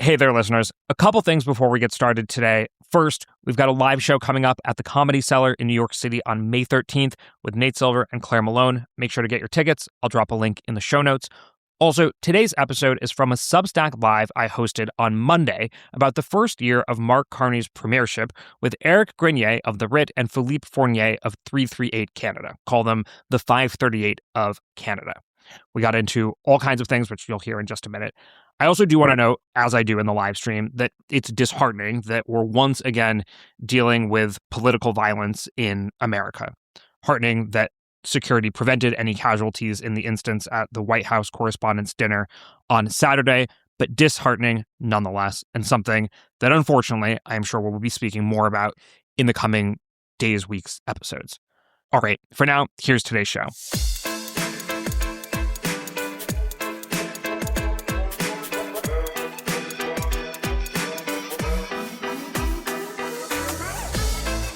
Hey there, listeners. A couple things before we get started today. First, we've got a live show coming up at the Comedy Cellar in New York City on May 13th with Nate Silver and Claire Malone. Make sure to get your tickets. I'll drop a link in the show notes. Also, today's episode is from a Substack Live I hosted on Monday about the first year of Mark Carney's premiership with Eric Grenier of The Writ and Philippe Fournier of 338 Canada. Call them the 538 of Canada. We got into all kinds of things, which you'll hear in just a minute. I also do want to note, as I do in the live stream, that it's disheartening that we're once again dealing with political violence in America. Heartening that security prevented any casualties in the instance at the White House Correspondents' Dinner on Saturday, but disheartening nonetheless, and something that unfortunately I am sure we'll be speaking more about in the coming days, weeks, episodes. All right, for now, here's today's show.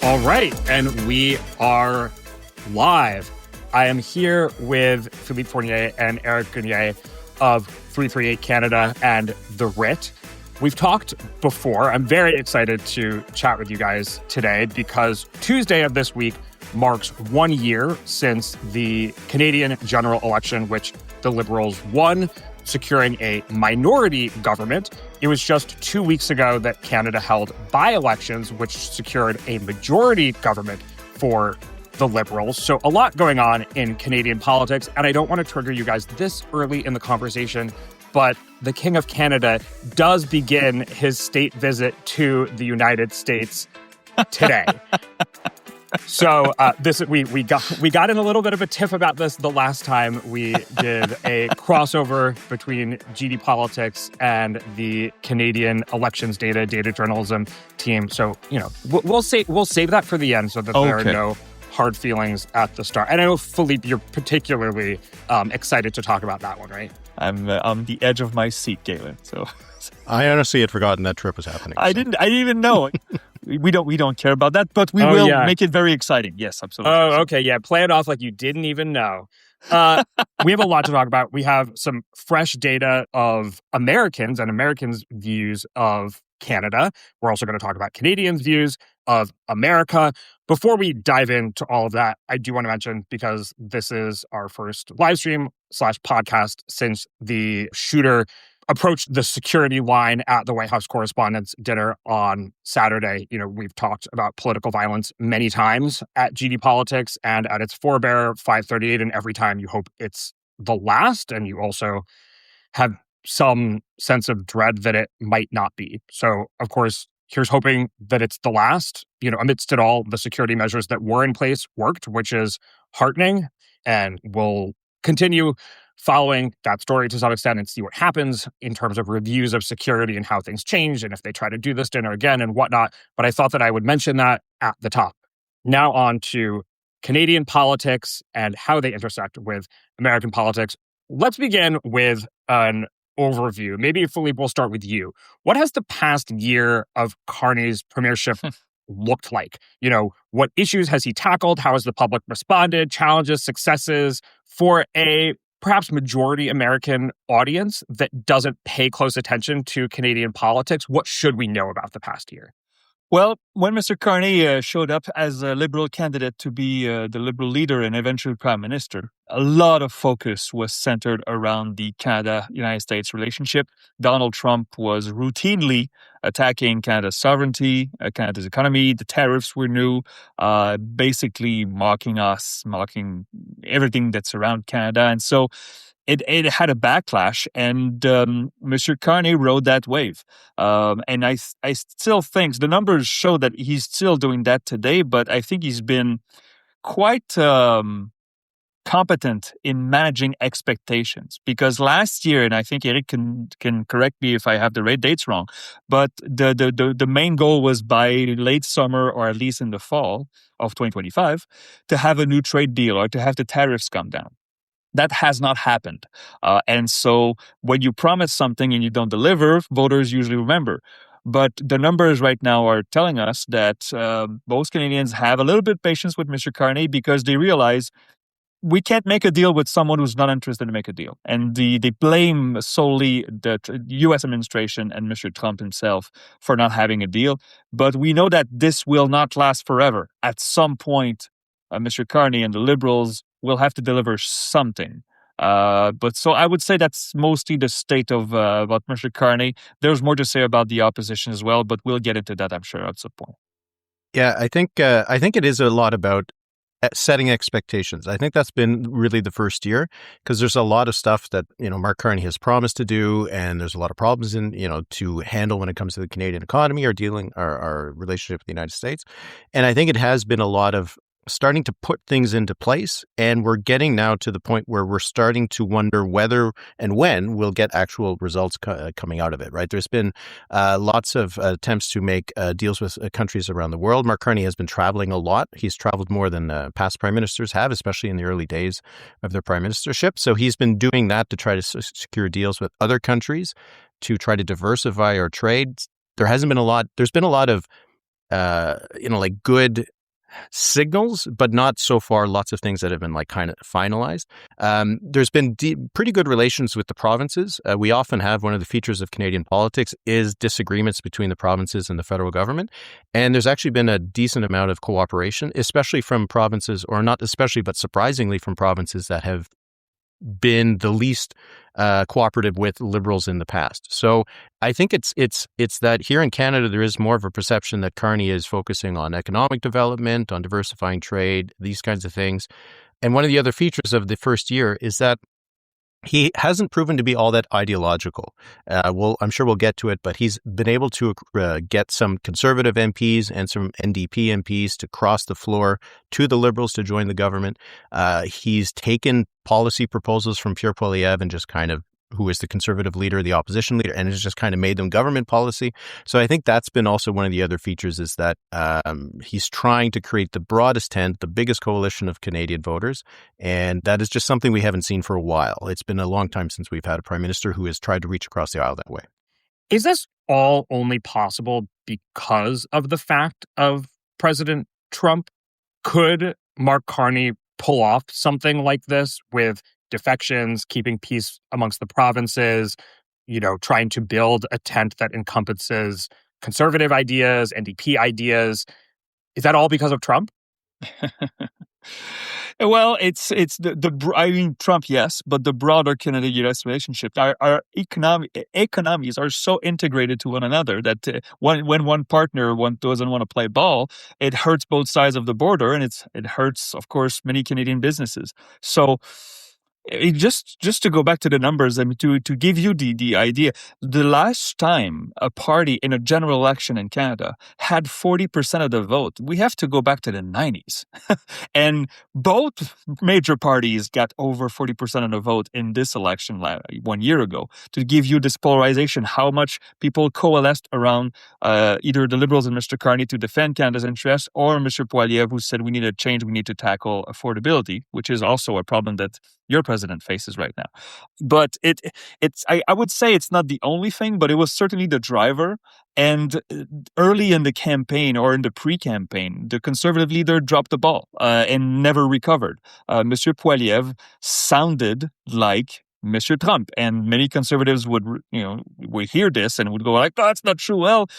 All right, and we are live. I am here with Philippe Fournier and Eric Grenier of 338 Canada and The Writ. We've talked before. I'm very excited to chat with you guys today because Tuesday of this week marks 1 year since the Canadian general election, which the Liberals won, securing a minority government. It was just 2 weeks ago that Canada held by-elections, which secured a majority government for the Liberals. So a lot going on in Canadian politics, and I don't want to trigger you guys this early in the conversation, but the King of Canada does begin his state visit to the United States today. So we got in a little bit of a tiff about this the last time we did a crossover between GD Politics and the Canadian elections data journalism team. So we'll save that for the end so that there are no hard feelings at the start. And I know Philippe, you're particularly excited to talk about that one, right? I'm on the edge of my seat, Galen. So I honestly had forgotten that trip was happening. I didn't even know. We don't care about that, but we will make it very exciting. Yes, absolutely. Oh, okay. Yeah. Play it off like you didn't even know. We have a lot to talk about. We have some fresh data of Americans and Americans' views of Canada. We're also going to talk about Canadians' views of America. Before we dive into all of that, I do want to mention, because this is our first live stream / podcast since the shooter approached the security line at the White House Correspondents' Dinner on Saturday. We've talked about political violence many times at GD Politics and at its forebearer, 538, and every time you hope it's the last, and you also have some sense of dread that it might not be. So, of course, here's hoping that it's the last. Amidst it all, the security measures that were in place worked, which is heartening, and we'll continue following that story to some extent and see what happens in terms of reviews of security and how things change and if they try to do this dinner again and whatnot. But I thought that I would mention that at the top. Now on to Canadian politics and how they intersect with American politics. Let's begin with an overview. Maybe, Philippe, we'll start with you. What has the past year of Carney's premiership looked like? What issues has he tackled? How has the public responded? Challenges, successes for a perhaps majority American audience that doesn't pay close attention to Canadian politics? What should we know about the past year? Well, when Mr. Carney showed up as a Liberal candidate to be the Liberal leader and eventually Prime Minister, a lot of focus was centered around the Canada-United States relationship. Donald Trump was routinely attacking Canada's sovereignty, Canada's economy. The tariffs were new, basically mocking us, mocking everything that's around Canada. And so it had a backlash, and Mr. Carney rode that wave. And I still think the numbers show that he's still doing that today, but I think he's been quite competent in managing expectations. Because last year, and I think Eric can correct me if I have the right dates wrong, but the main goal was by late summer or at least in the fall of 2025 to have a new trade deal or to have the tariffs come down. That has not happened. And so when you promise something and you don't deliver, voters usually remember. But the numbers right now are telling us that most Canadians have a little bit of patience with Mr. Carney because they realize we can't make a deal with someone who's not interested to make a deal. And they blame solely the U.S. administration and Mr. Trump himself for not having a deal. But we know that this will not last forever. At some point, Mr. Carney and the Liberals will have to deliver something. But so I would say that's mostly the state of about Mr. Carney. There's more to say about the opposition as well, but we'll get into that, I'm sure, at some point. Yeah, I think it is a lot about setting expectations. I think that's been really the first year, because there's a lot of stuff that, Mark Carney has promised to do, and there's a lot of problems to handle when it comes to the Canadian economy or our relationship with the United States. And I think it has been a lot of starting to put things into place, and we're getting now to the point where we're starting to wonder whether and when we'll get actual results coming out of it, right? There's been lots of attempts to make deals with countries around the world. Mark Carney has been traveling a lot. He's traveled more than past prime ministers have, especially in the early days of their prime ministership. So he's been doing that to try to secure deals with other countries to try to diversify our trade. There's been a lot of good signals, but not so far lots of things that have been kind of finalized. There's been pretty good relations with the provinces. We often have one of the features of Canadian politics is disagreements between the provinces and the federal government. And there's actually been a decent amount of cooperation, especially from provinces, or not especially, but surprisingly from provinces that have been the least cooperative with Liberals in the past. So I think it's that here in Canada, there is more of a perception that Carney is focusing on economic development, on diversifying trade, these kinds of things. And one of the other features of the first year is that he hasn't proven to be all that ideological. I'm sure we'll get to it, but he's been able to get some Conservative MPs and some NDP MPs to cross the floor to the Liberals to join the government. He's taken policy proposals from Pierre Poilievre and just kind of, who is the Conservative leader, the opposition leader, and has just kind of made them government policy. So I think that's been also one of the other features, is that he's trying to create the broadest tent, the biggest coalition of Canadian voters. And that is just something we haven't seen for a while. It's been a long time since we've had a prime minister who has tried to reach across the aisle that way. Is this all only possible because of the fact of President Trump? Could Mark Carney pull off something like this with defections, keeping peace amongst the provinces, trying to build a tent that encompasses conservative ideas, NDP ideas? Is that all because of Trump? Well, it's Trump, yes, but the broader Canada-U.S. relationship, our economies are so integrated to one another that when one partner doesn't want to play ball, it hurts both sides of the border, and it hurts, of course, many Canadian businesses. So just to go back to the numbers, to give you the idea, the last time a party in a general election in Canada had 40% of the vote, we have to go back to the 90s. And both major parties got over 40% of the vote in this election 1 year ago. To give you this polarization, how much people coalesced around either the Liberals and Mr. Carney to defend Canada's interests, or Mr. Poilievre, who said we need a change, we need to tackle affordability, which is also a problem that your president faces right now. But I would say it's not the only thing, but it was certainly the driver. And early in the campaign, or in the pre-campaign, the Conservative leader dropped the ball and never recovered. Monsieur Poilievre sounded like Mr. Trump, and many Conservatives would hear this and would go like, "Oh, that's not true." Well,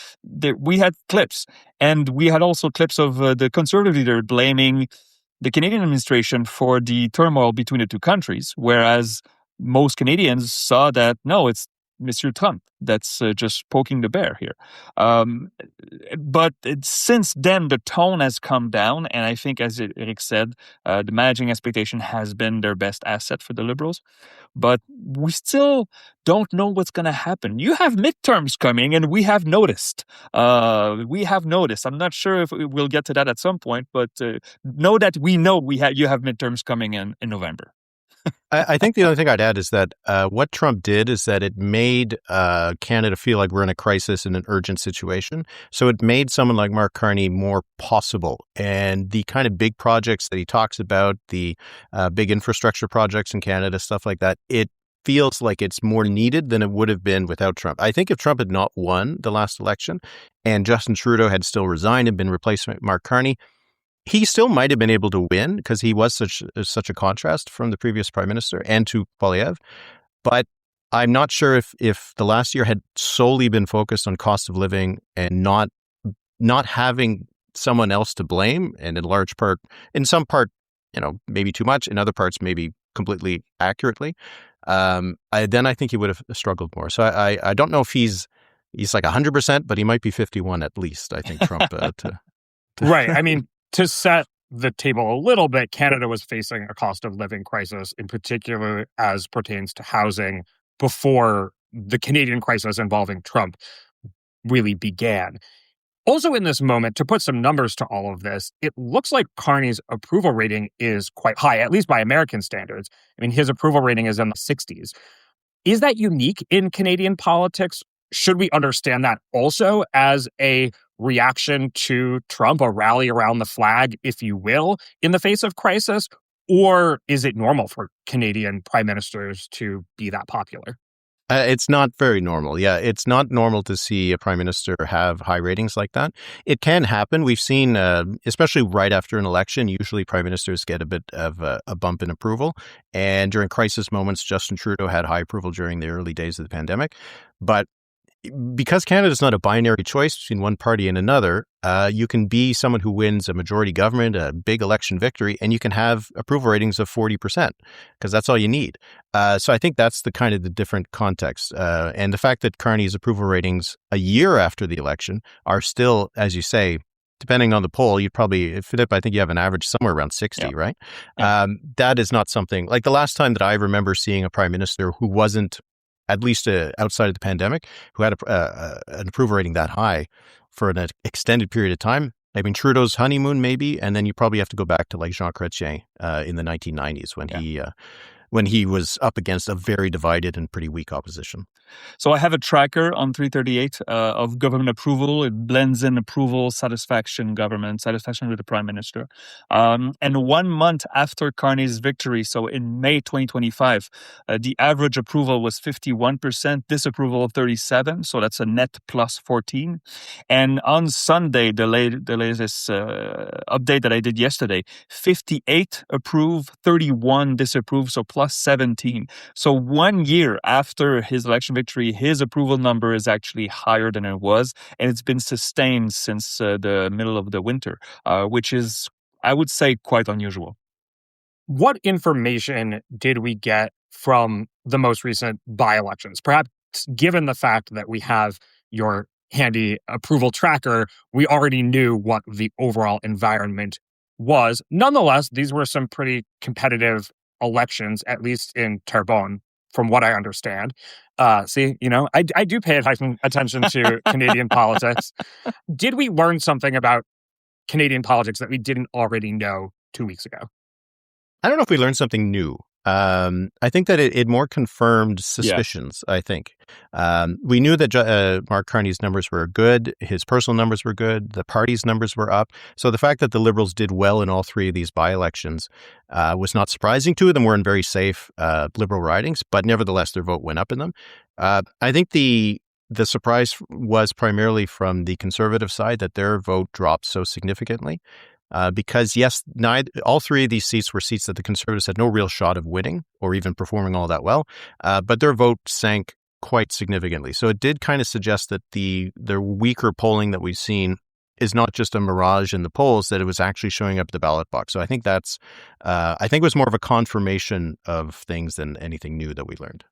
we had clips, and we had also clips of the Conservative leader blaming the Canadian administration for the turmoil between the two countries, whereas most Canadians saw that, no, it's Mr. Trump that's just poking the bear here. But since then, the tone has come down, and I think, as Eric said, the managing expectation has been their best asset for the Liberals. But we still don't know what's going to happen. You have midterms coming, and we have noticed. I'm not sure if we'll get to that at some point, but know that you have midterms coming in November. I think the only thing I'd add is that what Trump did is that it made Canada feel like we're in a crisis, in an urgent situation. So it made someone like Mark Carney more possible. And the kind of big projects that he talks about, the big infrastructure projects in Canada, stuff like that, it feels like it's more needed than it would have been without Trump. I think if Trump had not won the last election and Justin Trudeau had still resigned and been replaced by Mark Carney, he still might have been able to win because he was such a contrast from the previous prime minister and to Poilievre. But I'm not sure if the last year had solely been focused on cost of living and not having someone else to blame, and in some part, maybe too much, in other parts, maybe completely accurately, then I think he would have struggled more. So I don't know if he's like 100%, but he might be 51 at least, I think, Trump. Right. I mean, to set the table a little bit, Canada was facing a cost of living crisis, in particular as pertains to housing, before the Canadian crisis involving Trump really began. Also, in this moment, to put some numbers to all of this, it looks like Carney's approval rating is quite high, at least by American standards. I mean, his approval rating is in the 60s. Is that unique in Canadian politics? Should we understand that also as a reaction to Trump, a rally around the flag, if you will, in the face of crisis? Or is it normal for Canadian prime ministers to be that popular? It's not very normal. Yeah, it's not normal to see a prime minister have high ratings like that. It can happen. We've seen, especially right after an election, usually prime ministers get a bit of a bump in approval. And during crisis moments, Justin Trudeau had high approval during the early days of the pandemic. But because Canada is not a binary choice between one party and another, you can be someone who wins a majority government, a big election victory, and you can have approval ratings of 40%, because that's all you need. So I think that's the different context. And the fact that Carney's approval ratings a year after the election are still, as you say, depending on the poll, you'd probably, Philippe, I think you have an average somewhere around 60, right? Yeah. That is not something, like the last time that I remember seeing a prime minister who wasn't, at least outside of the pandemic, who had an approval rating that high for an extended period of time. I mean, Trudeau's honeymoon, maybe, and then you probably have to go back to like Jean Chrétien in the 1990s when he was up against a very divided and pretty weak opposition. So I have a tracker on 338 of government approval. It blends in approval, satisfaction with the prime minister. And 1 month after Carney's victory, so in May 2025, the average approval was 51%, disapproval 37%, so that's a net plus 14. And on Sunday, the latest update that I did yesterday, 58 approve, 31 disapprove, so plus 17. So 1 year after his election victory, his approval number is actually higher than it was, and it's been sustained since the middle of the winter, which is, I would say, quite unusual. What information did we get from the most recent by-elections? Perhaps given the fact that we have your handy approval tracker, we already knew what the overall environment was. Nonetheless, these were some pretty competitive elections, at least in Terrebonne, from what I understand. I do pay attention to Canadian politics. Did we learn something about Canadian politics that we didn't already know 2 weeks ago? I don't know if we learned something new. I think that it more confirmed suspicions, I think. We knew that Mark Carney's numbers were good. His personal numbers were good. The party's numbers were up. So the fact that the Liberals did well in all three of these by-elections was not surprising. Two of them were in very safe Liberal ridings, but nevertheless, their vote went up in them. I think the surprise was primarily from the Conservative side that their vote dropped so significantly. Because, yes, all three of these seats were seats that the Conservatives had no real shot of winning or even performing all that well, but their vote sank quite significantly. So it did kind of suggest that the weaker polling that we've seen is not just a mirage in the polls, that it was actually showing up at the ballot box. So I think it was more of a confirmation of things than anything new that we learned.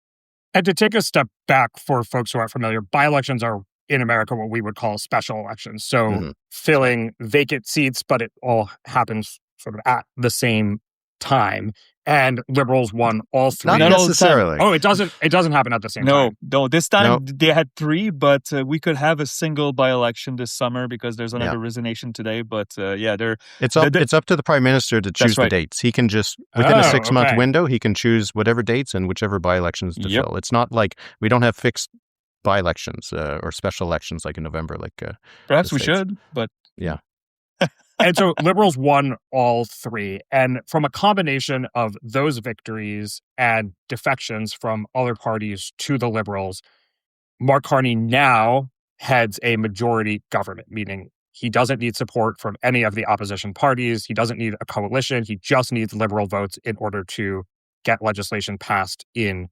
And to take a step back for folks who aren't familiar, by-elections are in America what we would call special elections. So filling vacant seats, but it all happens sort of at the same time. And Liberals won all three. Not necessarily. Oh, it doesn't happen at the same time. No, this time they had three, but we could have a single by-election this summer because there's another resignation today. But it's up to the Prime Minister to choose the dates. He can just, within a 6-month window, he can choose whatever dates and whichever by-elections to fill. It's not like we don't have fixed by-elections or special elections like in November. Perhaps we should, but yeah. And so Liberals won all three. And from a combination of those victories and defections from other parties to the Liberals, Mark Carney now heads a majority government, meaning He doesn't need support from any of the opposition parties. He doesn't need a coalition. He just needs Liberal votes in order to get legislation passed in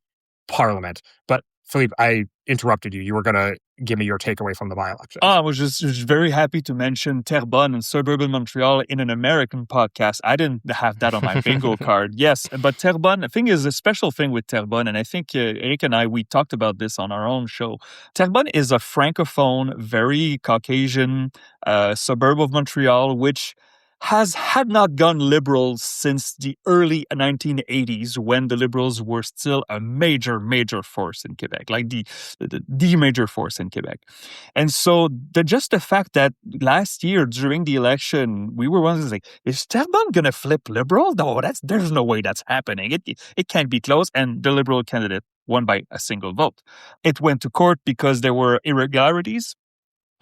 Parliament. But Philippe, I interrupted you. You were going to give me your takeaway from the by-election. I was just very happy to mention Terrebonne and suburban Montreal in an American podcast. I didn't have that on my bingo card. Yes, but Terrebonne, I think, is a special thing with Terrebonne, and I think Eric and I, we talked about this on our own show. Terrebonne is a francophone, very Caucasian suburb of Montreal, which had not gone liberal since the early 1980s, when the Liberals were still a major force in Quebec, like the major force in Quebec. And so just the fact that last year during the election, we were wondering, like, is Terrebonne going to flip Liberal? No, there's no way that's happening. It can't be close. And the Liberal candidate won by a single vote. It went to court because there were irregularities.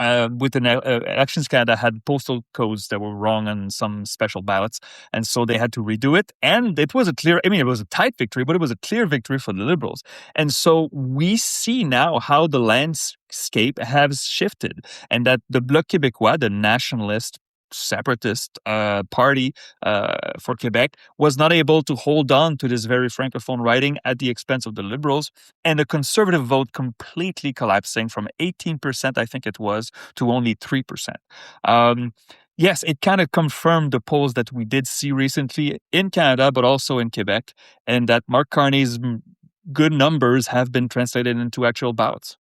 With the Elections Canada had postal codes that were wrong on some special ballots, and so they had to redo it. And it was it was a tight victory, but it was a clear victory for the Liberals. And so we see now how the landscape has shifted, and that the Bloc Québécois, the nationalist separatist party for Quebec, was not able to hold on to this very francophone writing at the expense of the Liberals, and the Conservative vote completely collapsing from 18%, I think it was, to only 3%. Yes, it kind of confirmed the polls that we did see recently in Canada, but also in Quebec, and that Mark Carney's good numbers have been translated into actual ballots.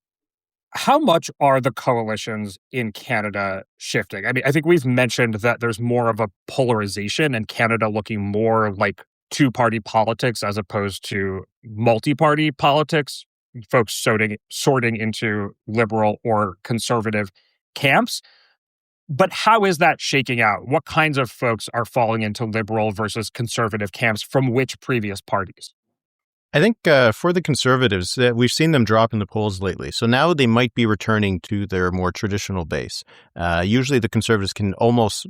How much are the coalitions in Canada shifting? I mean, I think we've mentioned that there's more of a polarization in Canada, looking more like two-party politics as opposed to multi-party politics, folks sorting into liberal or conservative camps. But how is that shaking out? What kinds of folks are falling into liberal versus conservative camps from which previous parties? I think for the Conservatives, we've seen them drop in the polls lately. So now they might be returning to their more traditional base. Usually the Conservatives can almost,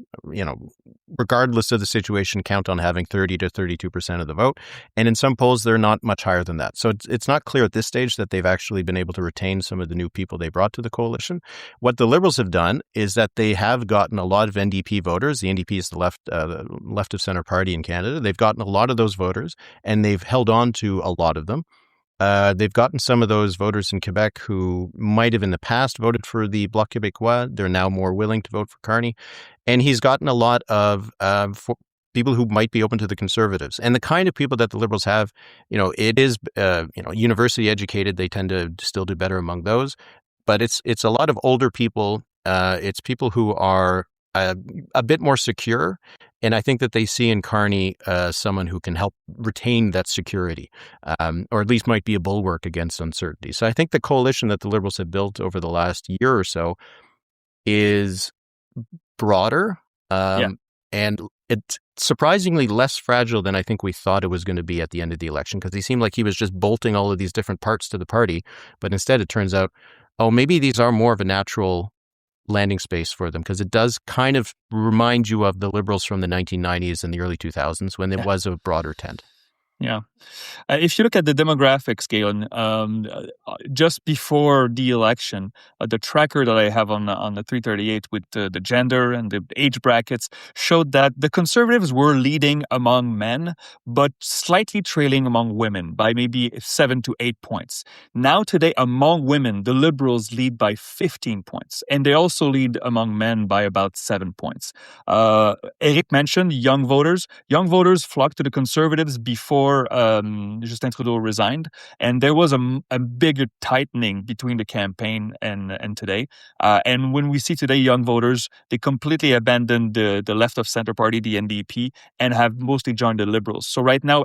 regardless of the situation, count on having 30 to 32% of the vote. And in some polls, they're not much higher than that. So it's not clear at this stage that they've actually been able to retain some of the new people they brought to the coalition. What the Liberals have done is that they have gotten a lot of NDP voters. The NDP is the left of center party in Canada. They've gotten a lot of those voters, and they've held on to a lot of them. They've gotten some of those voters in Quebec who might have in the past voted for the Bloc Québécois. They're now more willing to vote for Carney. And he's gotten a lot of people who might be open to the Conservatives. And the kind of people that the Liberals have, it is, university educated. They tend to still do better among those. But it's a lot of older people. It's people who are a bit more secure. And I think that they see in Carney someone who can help retain that security, or at least might be a bulwark against uncertainty. So I think the coalition that the Liberals have built over the last year or so is broader, and it's surprisingly less fragile than I think we thought it was going to be at the end of the election, because he seemed like he was just bolting all of these different parts to the party. But instead, it turns out, maybe these are more of a natural landing space for them, because it does kind of remind you of the Liberals from the 1990s and the early 2000s when there was a broader tent. Yeah. If you look at the demographic scale, just before the election, the tracker that I have on the 338 with the gender and the age brackets showed that the Conservatives were leading among men, but slightly trailing among women by maybe 7 to 8 points. Now today, among women, the Liberals lead by 15 points, and they also lead among men by about 7 points. Eric mentioned young voters. Young voters flocked to the Conservatives before Justin Trudeau resigned, and there was a bigger tightening between the campaign and today. And when we see today young voters, they completely abandoned the left of center party, the NDP, and have mostly joined the Liberals. So right now,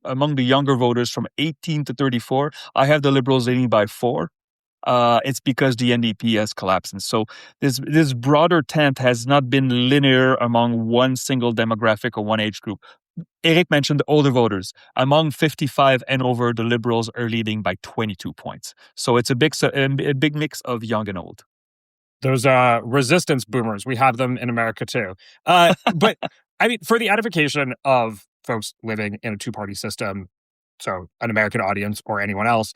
among the younger voters from 18 to 34, I have the Liberals leading by 4. It's because the NDP has collapsed. And so this broader tent has not been linear among one single demographic or one age group. Eric mentioned the older voters. Among 55 and over, the Liberals are leading by 22 points. So it's a big mix of young and old. Those resistance boomers, we have them in America too. But I mean, for the edification of folks living in a two-party system, so an American audience or anyone else,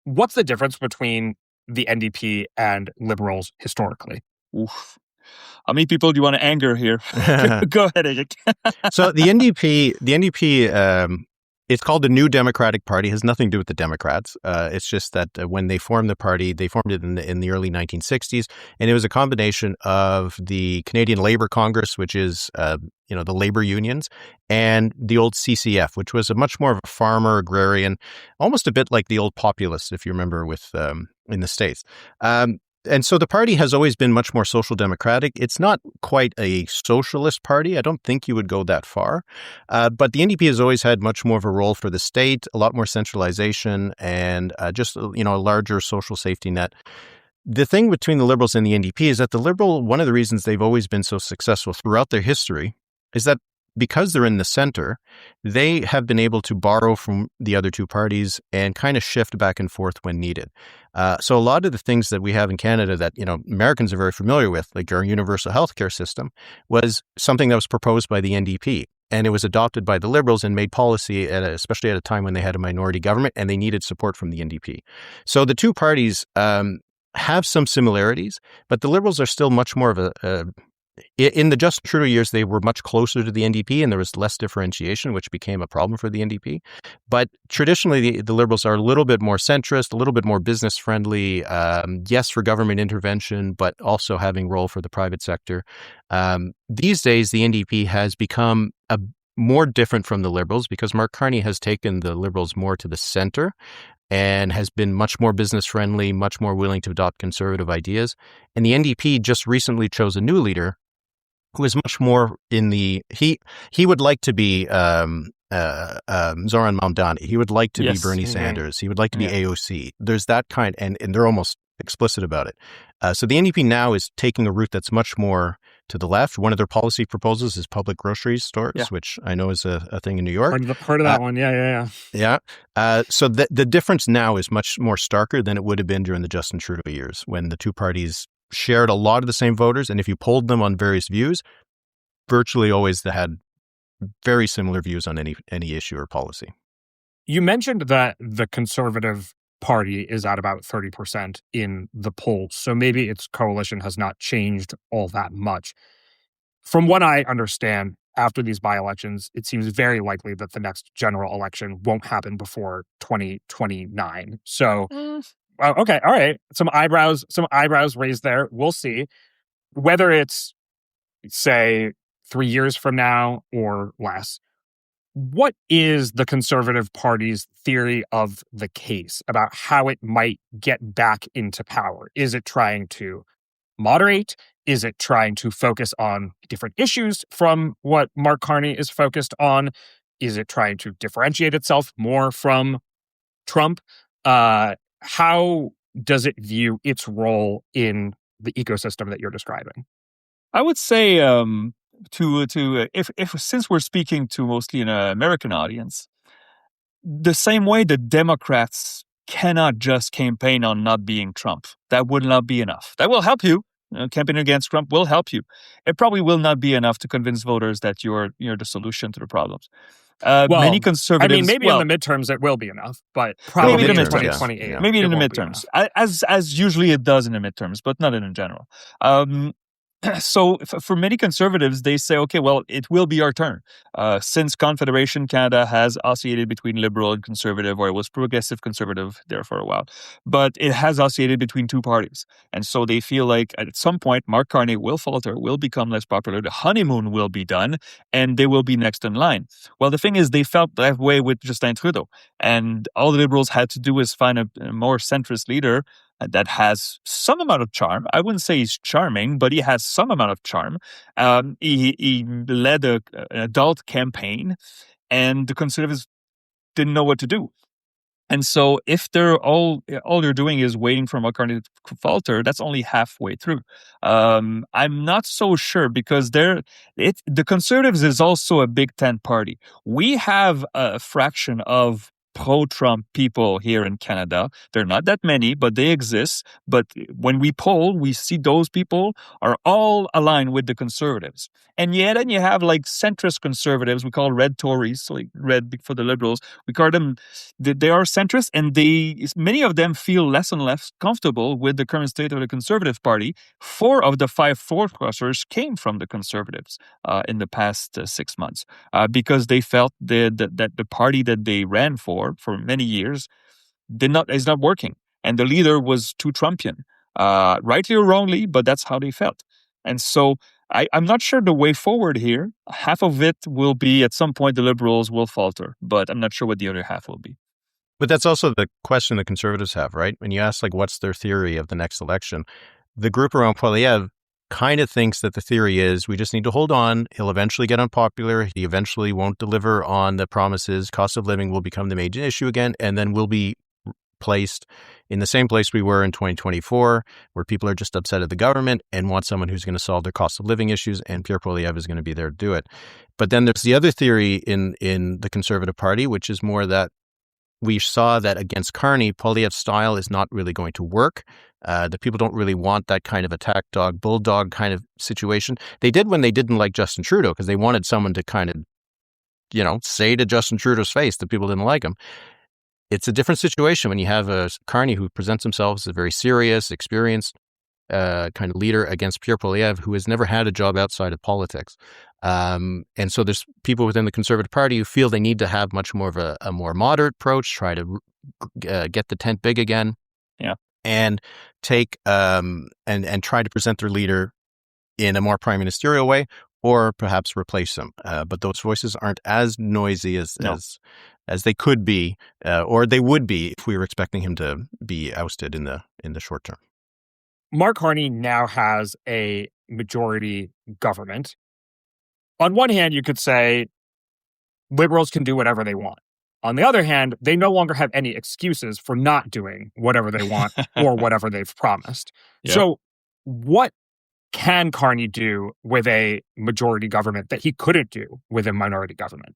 what's the difference between the NDP and Liberals historically? Oof. How many people do you want to anger here? Go ahead, Eric. So the NDP, it's called the New Democratic Party. It has nothing to do with the Democrats. It's just that when they formed the party, they formed it in the early 1960s, and it was a combination of the Canadian Labour Congress, which is the labor unions, and the old CCF, which was a much more of a farmer agrarian, almost a bit like the old populists, if you remember, with in the States. And so the party has always been much more social democratic. It's not quite a socialist party. I don't think you would go that far. But the NDP has always had much more of a role for the state, a lot more centralization, and just a larger social safety net. The thing between the Liberals and the NDP is that one of the reasons they've always been so successful throughout their history is that because they're in the center, they have been able to borrow from the other two parties and kind of shift back and forth when needed. So a lot of the things that we have in Canada that, Americans are very familiar with, like our universal healthcare system, was something that was proposed by the NDP. And it was adopted by the Liberals and made policy, especially at a time when they had a minority government and they needed support from the NDP. So the two parties have some similarities, but the Liberals are still much more of in the Justin Trudeau years, they were much closer to the NDP and there was less differentiation, which became a problem for the NDP. But traditionally, the Liberals are a little bit more centrist, a little bit more business friendly. Yes, for government intervention, but also having role for the private sector. These days, the NDP has become more different from the Liberals because Mark Carney has taken the Liberals more to the center and has been much more business friendly, much more willing to adopt conservative ideas. And the NDP just recently chose a new leader who is much more in he would like to be Zoran Mamdani. He would like to be Bernie Sanders. He would like to be AOC. There's that kind, and they're almost explicit about it. So the NDP now is taking a route that's much more to the left. One of their policy proposals is public grocery stores, which I know is a thing in New York. Heard of that one. Yeah. So the difference now is much more starker than it would have been during the Justin Trudeau years when the two parties shared a lot of the same voters. And if you polled them on various views, virtually always they had very similar views on any issue or policy. You mentioned that the Conservative Party is at about 30% in the polls, so maybe its coalition has not changed all that much. From what I understand, after these by-elections, it seems very likely that the next general election won't happen before 2029. So, okay, all right, some eyebrows raised there. We'll see whether it's, say, 3 years from now or less. What is the Conservative Party's theory of the case about how it might get back into power? Is it trying to moderate? Is it trying to focus on different issues from what Mark Carney is focused on? Is it trying to differentiate itself more from Trump? How does it view its role in the ecosystem that you're describing? I would say if since we're speaking to mostly an American audience, the same way the Democrats cannot just campaign on not being Trump. That would not be enough. That will help you. Campaigning against Trump will help you. It probably will not be enough to convince voters that you're the solution to the problems. Many conservatives. I mean, maybe in the midterms it will be enough, but probably in 2028. Yeah. Maybe in the midterms, as usually it does in the midterms, but not in general. So for many conservatives, they say, okay, well, it will be our turn. Since Confederation Canada has oscillated between liberal and conservative, or it was progressive conservative there for a while, but it has oscillated between two parties. And so they feel like at some point, Mark Carney will falter, will become less popular, the honeymoon will be done, and they will be next in line. Well, the thing is, they felt that way with Justin Trudeau. And all the Liberals had to do was find a more centrist leader that has some amount of charm. I wouldn't say he's charming, but he has some amount of charm. He led an adult campaign, and the Conservatives didn't know what to do. And so if they're all they're doing is waiting for Mark Carney to falter, that's only halfway through. I'm not so sure because the Conservatives is also a Big Tent party. We have a fraction of pro-Trump people here in Canada. They're not that many, but they exist. But when we poll, we see those people are all aligned with the Conservatives. And yet, then you have like centrist Conservatives, we call red Tories, so like red for the Liberals. We call them, they are centrist, and many of them feel less and less comfortable with the current state of the Conservative Party. 4 of the 5 forecasters came from the Conservatives in the past 6 months because they felt that the party that they ran for many years is not working, and the leader was too Trumpian, rightly or wrongly, but that's how they felt. And so I'm not sure the way forward here. Half of it will be at some point the Liberals will falter, but I'm not sure what the other half will be. But that's also the question the Conservatives have, right? When you ask, like, what's their theory of the next election, the group around Poilievre kind of thinks that the theory is we just need to hold on. He'll eventually get unpopular. He eventually won't deliver on the promises. Cost of living will become the major issue again, and then we'll be placed in the same place we were in 2024, where people are just upset at the government and want someone who's going to solve their cost of living issues, and Pierre Poilievre is going to be there to do it. But then there's the other theory in the Conservative Party, which is more that we saw that against Carney, Poilievre's style is not really going to work. The people don't really want that kind of attack dog, bulldog kind of situation. They did when they didn't like Justin Trudeau, because they wanted someone to kind of, say to Justin Trudeau's face that people didn't like him. It's a different situation when you have a Carney who presents himself as a very serious, experienced kind of leader against Pierre Poilievre, who has never had a job outside of politics. And so there's people within the Conservative Party who feel they need to have much more of a more moderate approach, try to get the tent big again, and take and try to present their leader in a more prime ministerial way, or perhaps replace him. But those voices aren't as noisy as they could be, or they would be if we were expecting him to be ousted in the short term. Mark Carney now has a majority government. On one hand, you could say Liberals can do whatever they want. On the other hand, they no longer have any excuses for not doing whatever they want or whatever they've promised. Yeah. So what can Carney do with a majority government that he couldn't do with a minority government?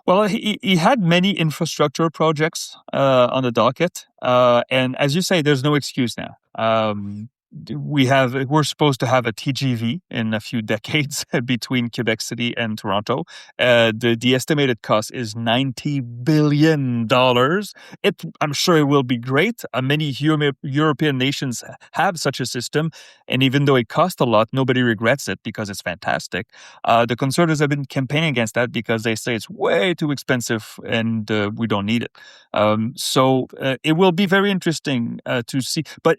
Well, he had many infrastructure projects on the docket. And as you say, there's no excuse now. We're supposed to have a TGV in a few decades between Quebec City and Toronto. The estimated cost is $90 billion. I'm sure it will be great. Many European nations have such a system, and even though it costs a lot, nobody regrets it because it's fantastic. The Conservatives have been campaigning against that because they say it's way too expensive and we don't need it. So it will be very interesting to see. But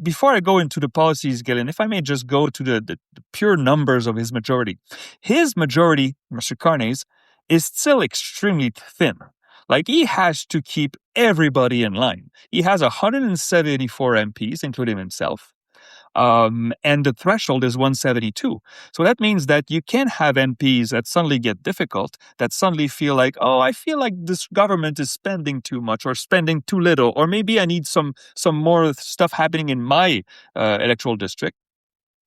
before I go into the policies, Gillian, if I may just go to the pure numbers of his majority. His majority, Mr. Carney's, is still extremely thin. Like, he has to keep everybody in line. He has 174 MPs, including himself. And the threshold is 172. So that means that you can have MPs that suddenly get difficult, that suddenly feel like, I feel like this government is spending too much or spending too little, or maybe I need some more stuff happening in my electoral district.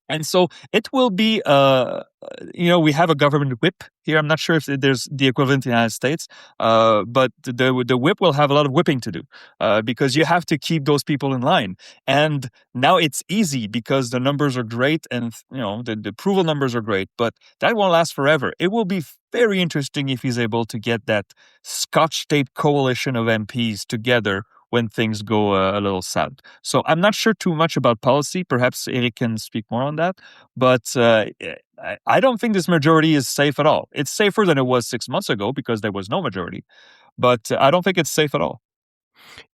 And so it will be, we have a government whip here. I'm not sure if there's the equivalent in the United States, but the whip will have a lot of whipping to do because you have to keep those people in line. And now it's easy because the numbers are great and, the approval numbers are great, but that won't last forever. It will be very interesting if he's able to get that Scotch State coalition of MPs together when things go a little south. So I'm not sure too much about policy. Perhaps Eric can speak more on that. But I don't think this majority is safe at all. It's safer than it was 6 months ago because there was no majority. But I don't think it's safe at all.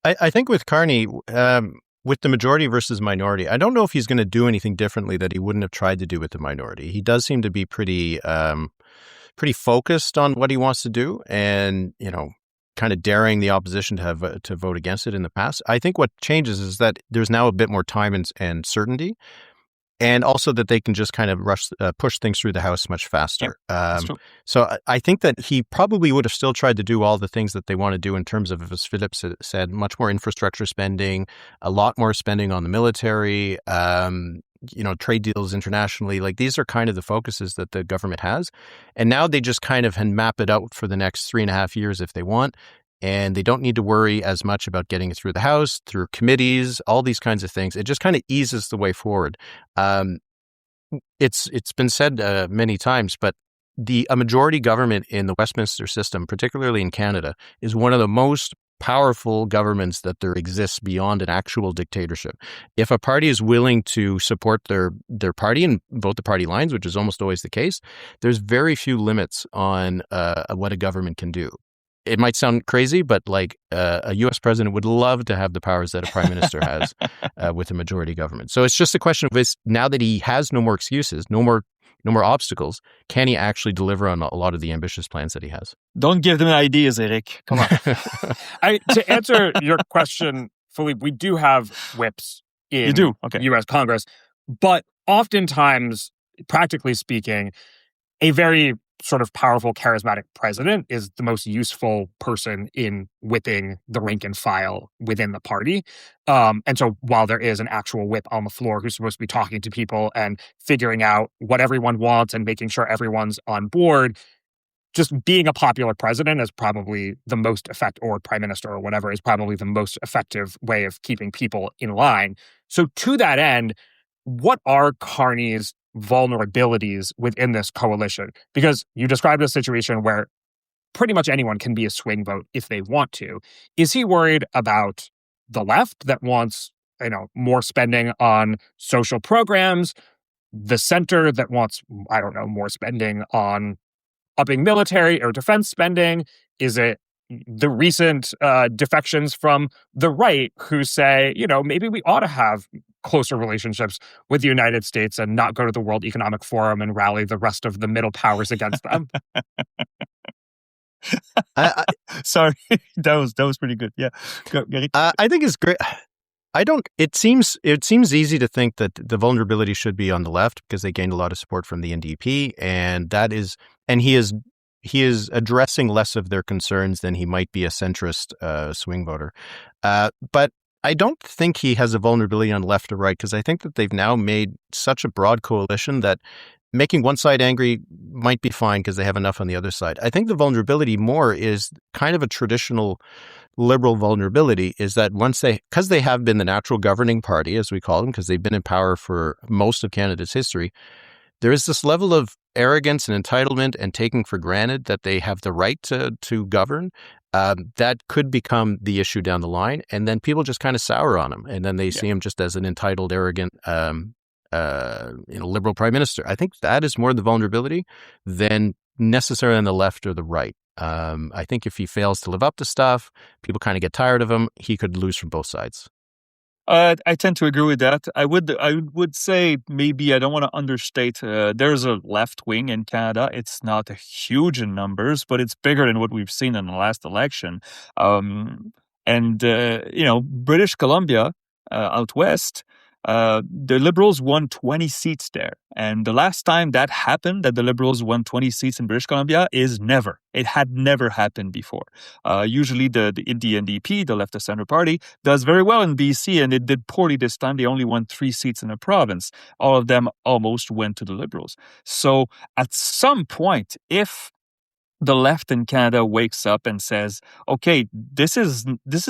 I think with Carney, with the majority versus minority, I don't know if he's going to do anything differently that he wouldn't have tried to do with the minority. He does seem to be pretty focused on what he wants to do and, kind of daring the opposition to vote against it in the past. I think what changes is that there's now a bit more time and certainty, and also that they can just kind of push things through the House much faster. So I think that he probably would have still tried to do all the things that they want to do in terms of, as Philip said, much more infrastructure spending, a lot more spending on the military, trade deals internationally. Like these are kind of the focuses that the government has. And now they just kind of map it out for the next 3.5 years if they want. And they don't need to worry as much about getting it through the House, through committees, all these kinds of things. It just kind of eases the way forward. It's been said many times, but a majority government in the Westminster system, particularly in Canada, is one of the most powerful governments that there exists beyond an actual dictatorship. If a party is willing to support their party and vote the party lines, which is almost always the case, there's very few limits on what a government can do. It might sound crazy, but like a U.S. president would love to have the powers that a prime minister has with a majority government. So it's just a question of now that he has no more excuses, no more obstacles, can he actually deliver on a lot of the ambitious plans that he has? Don't give them ideas, Eric. Come on. To answer your question, Philippe, we do have whips in U.S. Congress, but oftentimes, practically speaking, a very sort of powerful, charismatic president is the most useful person in whipping the rank and file within the party. And so while there is an actual whip on the floor who's supposed to be talking to people and figuring out what everyone wants and making sure everyone's on board, just being a popular president is probably the most effective, or prime minister or whatever, is probably the most effective way of keeping people in line. So to that end, what are Carney's vulnerabilities within this coalition? Because you described a situation where pretty much anyone can be a swing vote if they want to. Is he worried about the left that wants, more spending on social programs, the center that wants, more spending on upping military or defense spending? Is it the recent defections from the right who say, maybe we ought to have closer relationships with the United States and not go to the World Economic Forum and rally the rest of the middle powers against them? Sorry, that was pretty good. Yeah, I think it's great. It seems easy to think that the vulnerability should be on the left because they gained a lot of support from the NDP, and he is addressing less of their concerns than he might be a centrist swing voter. But I don't think he has a vulnerability on left or right, because I think that they've now made such a broad coalition that making one side angry might be fine because they have enough on the other side. I think the vulnerability more is kind of a traditional liberal vulnerability, is that because they have been the natural governing party, as we call them, because they've been in power for most of Canada's history, there is this level of arrogance and entitlement and taking for granted that they have the right to govern that could become the issue down the line. And then people just kind of sour on him. And then they see him just as an entitled, arrogant, liberal prime minister. I think that is more the vulnerability than necessarily on the left or the right. I think if he fails to live up to stuff, people kind of get tired of him. He could lose from both sides. I tend to agree with that. I would say, maybe I don't want to understate. There's a left wing in Canada. It's not huge in numbers, but it's bigger than what we've seen in the last election. British Columbia out west, the Liberals won 20 seats there. And the last time that happened, that the Liberals won 20 seats in British Columbia, is never. It had never happened before. Usually the NDP, the Left of Center Party, does very well in BC, and it did poorly this time. They only won 3 seats in the province. All of them almost went to the Liberals. So at some point, if the left in Canada wakes up and says, okay, this is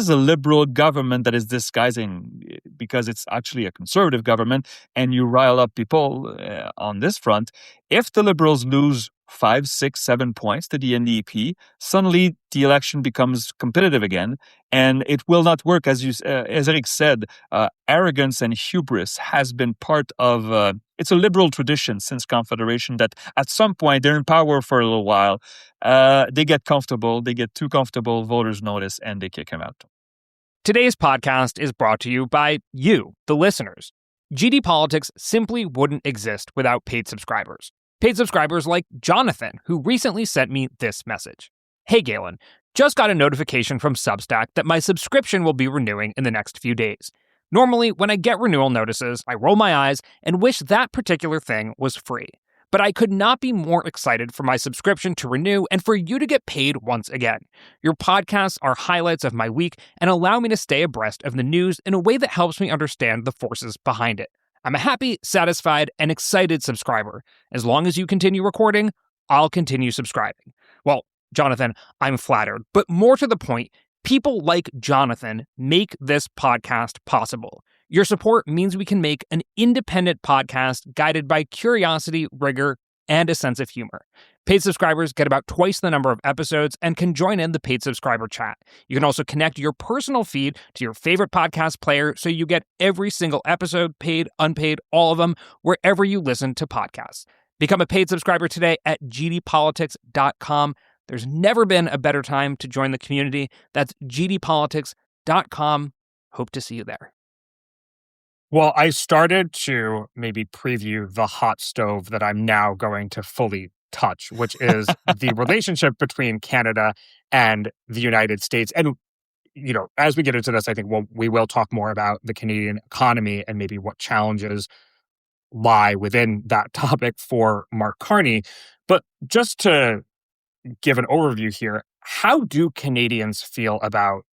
a liberal government that is disguising because it's actually a conservative government, and you rile up people on this front. If the Liberals lose 5, 6, 7 points to the NDP, suddenly the election becomes competitive again, and it will not work. As Eric said, arrogance and hubris has been part of. It's a liberal tradition since Confederation that at some point they're in power for a little while, they get comfortable, they get too comfortable, voters notice, and they kick him out. Today's podcast is brought to you by you, the listeners. GD Politics simply wouldn't exist without paid subscribers. Paid subscribers like Jonathan, who recently sent me this message. Hey, Galen, just got a notification from Substack that my subscription will be renewing in the next few days. Normally, when I get renewal notices, I roll my eyes and wish that particular thing was free. But I could not be more excited for my subscription to renew and for you to get paid once again. Your podcasts are highlights of my week and allow me to stay abreast of the news in a way that helps me understand the forces behind it. I'm a happy, satisfied, and excited subscriber. As long as you continue recording, I'll continue subscribing. Well, Jonathan, I'm flattered. But more to the point, people like Jonathan make this podcast possible. Your support means we can make an independent podcast guided by curiosity, rigor, and a sense of humor. Paid subscribers get about twice the number of episodes and can join in the paid subscriber chat. You can also connect your personal feed to your favorite podcast player so you get every single episode, paid, unpaid, all of them, wherever you listen to podcasts. Become a paid subscriber today at gdpolitics.com. There's never been a better time to join the community. That's gdpolitics.com. Hope to see you there. Well, I started to maybe preview the hot stove that I'm now going to fully touch, which is the relationship between Canada and the United States. And, you know, as we get into this, I think we will talk more about the Canadian economy and maybe what challenges lie within that topic for Mark Carney. But just to give an overview here, how do Canadians feel about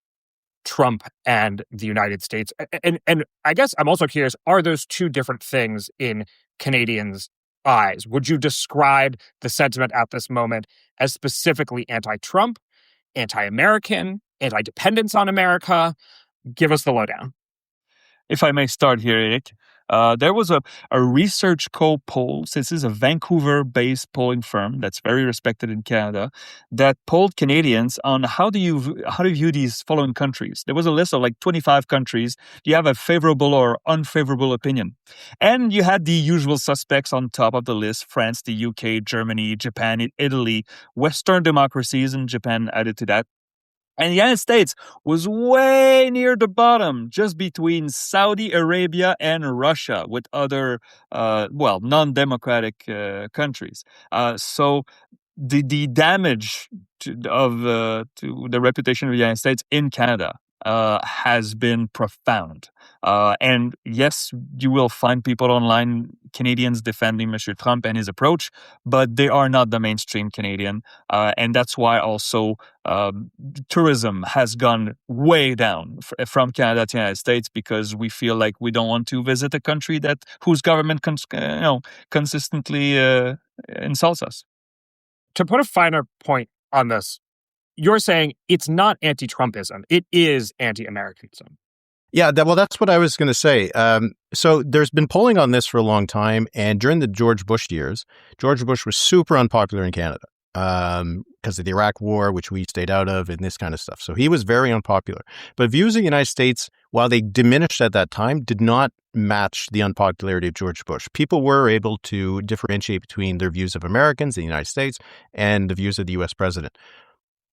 Trump and the United States? And I guess I'm also curious, are those two different things in Canadians' eyes? Would you describe the sentiment at this moment as specifically anti-Trump, anti-American, anti-dependence on America? Give us the lowdown. If I may start here, Eric, there was a Research Co poll. This is a Vancouver-based polling firm that's very respected in Canada that polled Canadians on how do you view these following countries. There was a list of like 25 countries. Do you have a favorable or unfavorable opinion? And you had the usual suspects on top of the list: France, the UK, Germany, Japan, Italy, Western democracies, and Japan added to that. And the United States was way near the bottom, just between Saudi Arabia and Russia, with other, non-democratic countries. So the damage to the reputation of the United States in Canada has been profound. And yes, you will find people online, Canadians defending Mr. Trump and his approach, but they are not the mainstream Canadian. And that's why also tourism has gone way down from Canada to the United States, because we feel like we don't want to visit a country whose government consistently insults us. To put a finer point on this, you're saying it's not anti-Trumpism, it is anti-Americanism. Yeah, that's what I was going to say. So there's been polling on this for a long time, and during the George Bush years, George Bush was super unpopular in Canada because of the Iraq War, which we stayed out of, and this kind of stuff. So he was very unpopular. But views of the United States, while they diminished at that time, did not match the unpopularity of George Bush. People were able to differentiate between their views of Americans in the United States and the views of the U.S. president.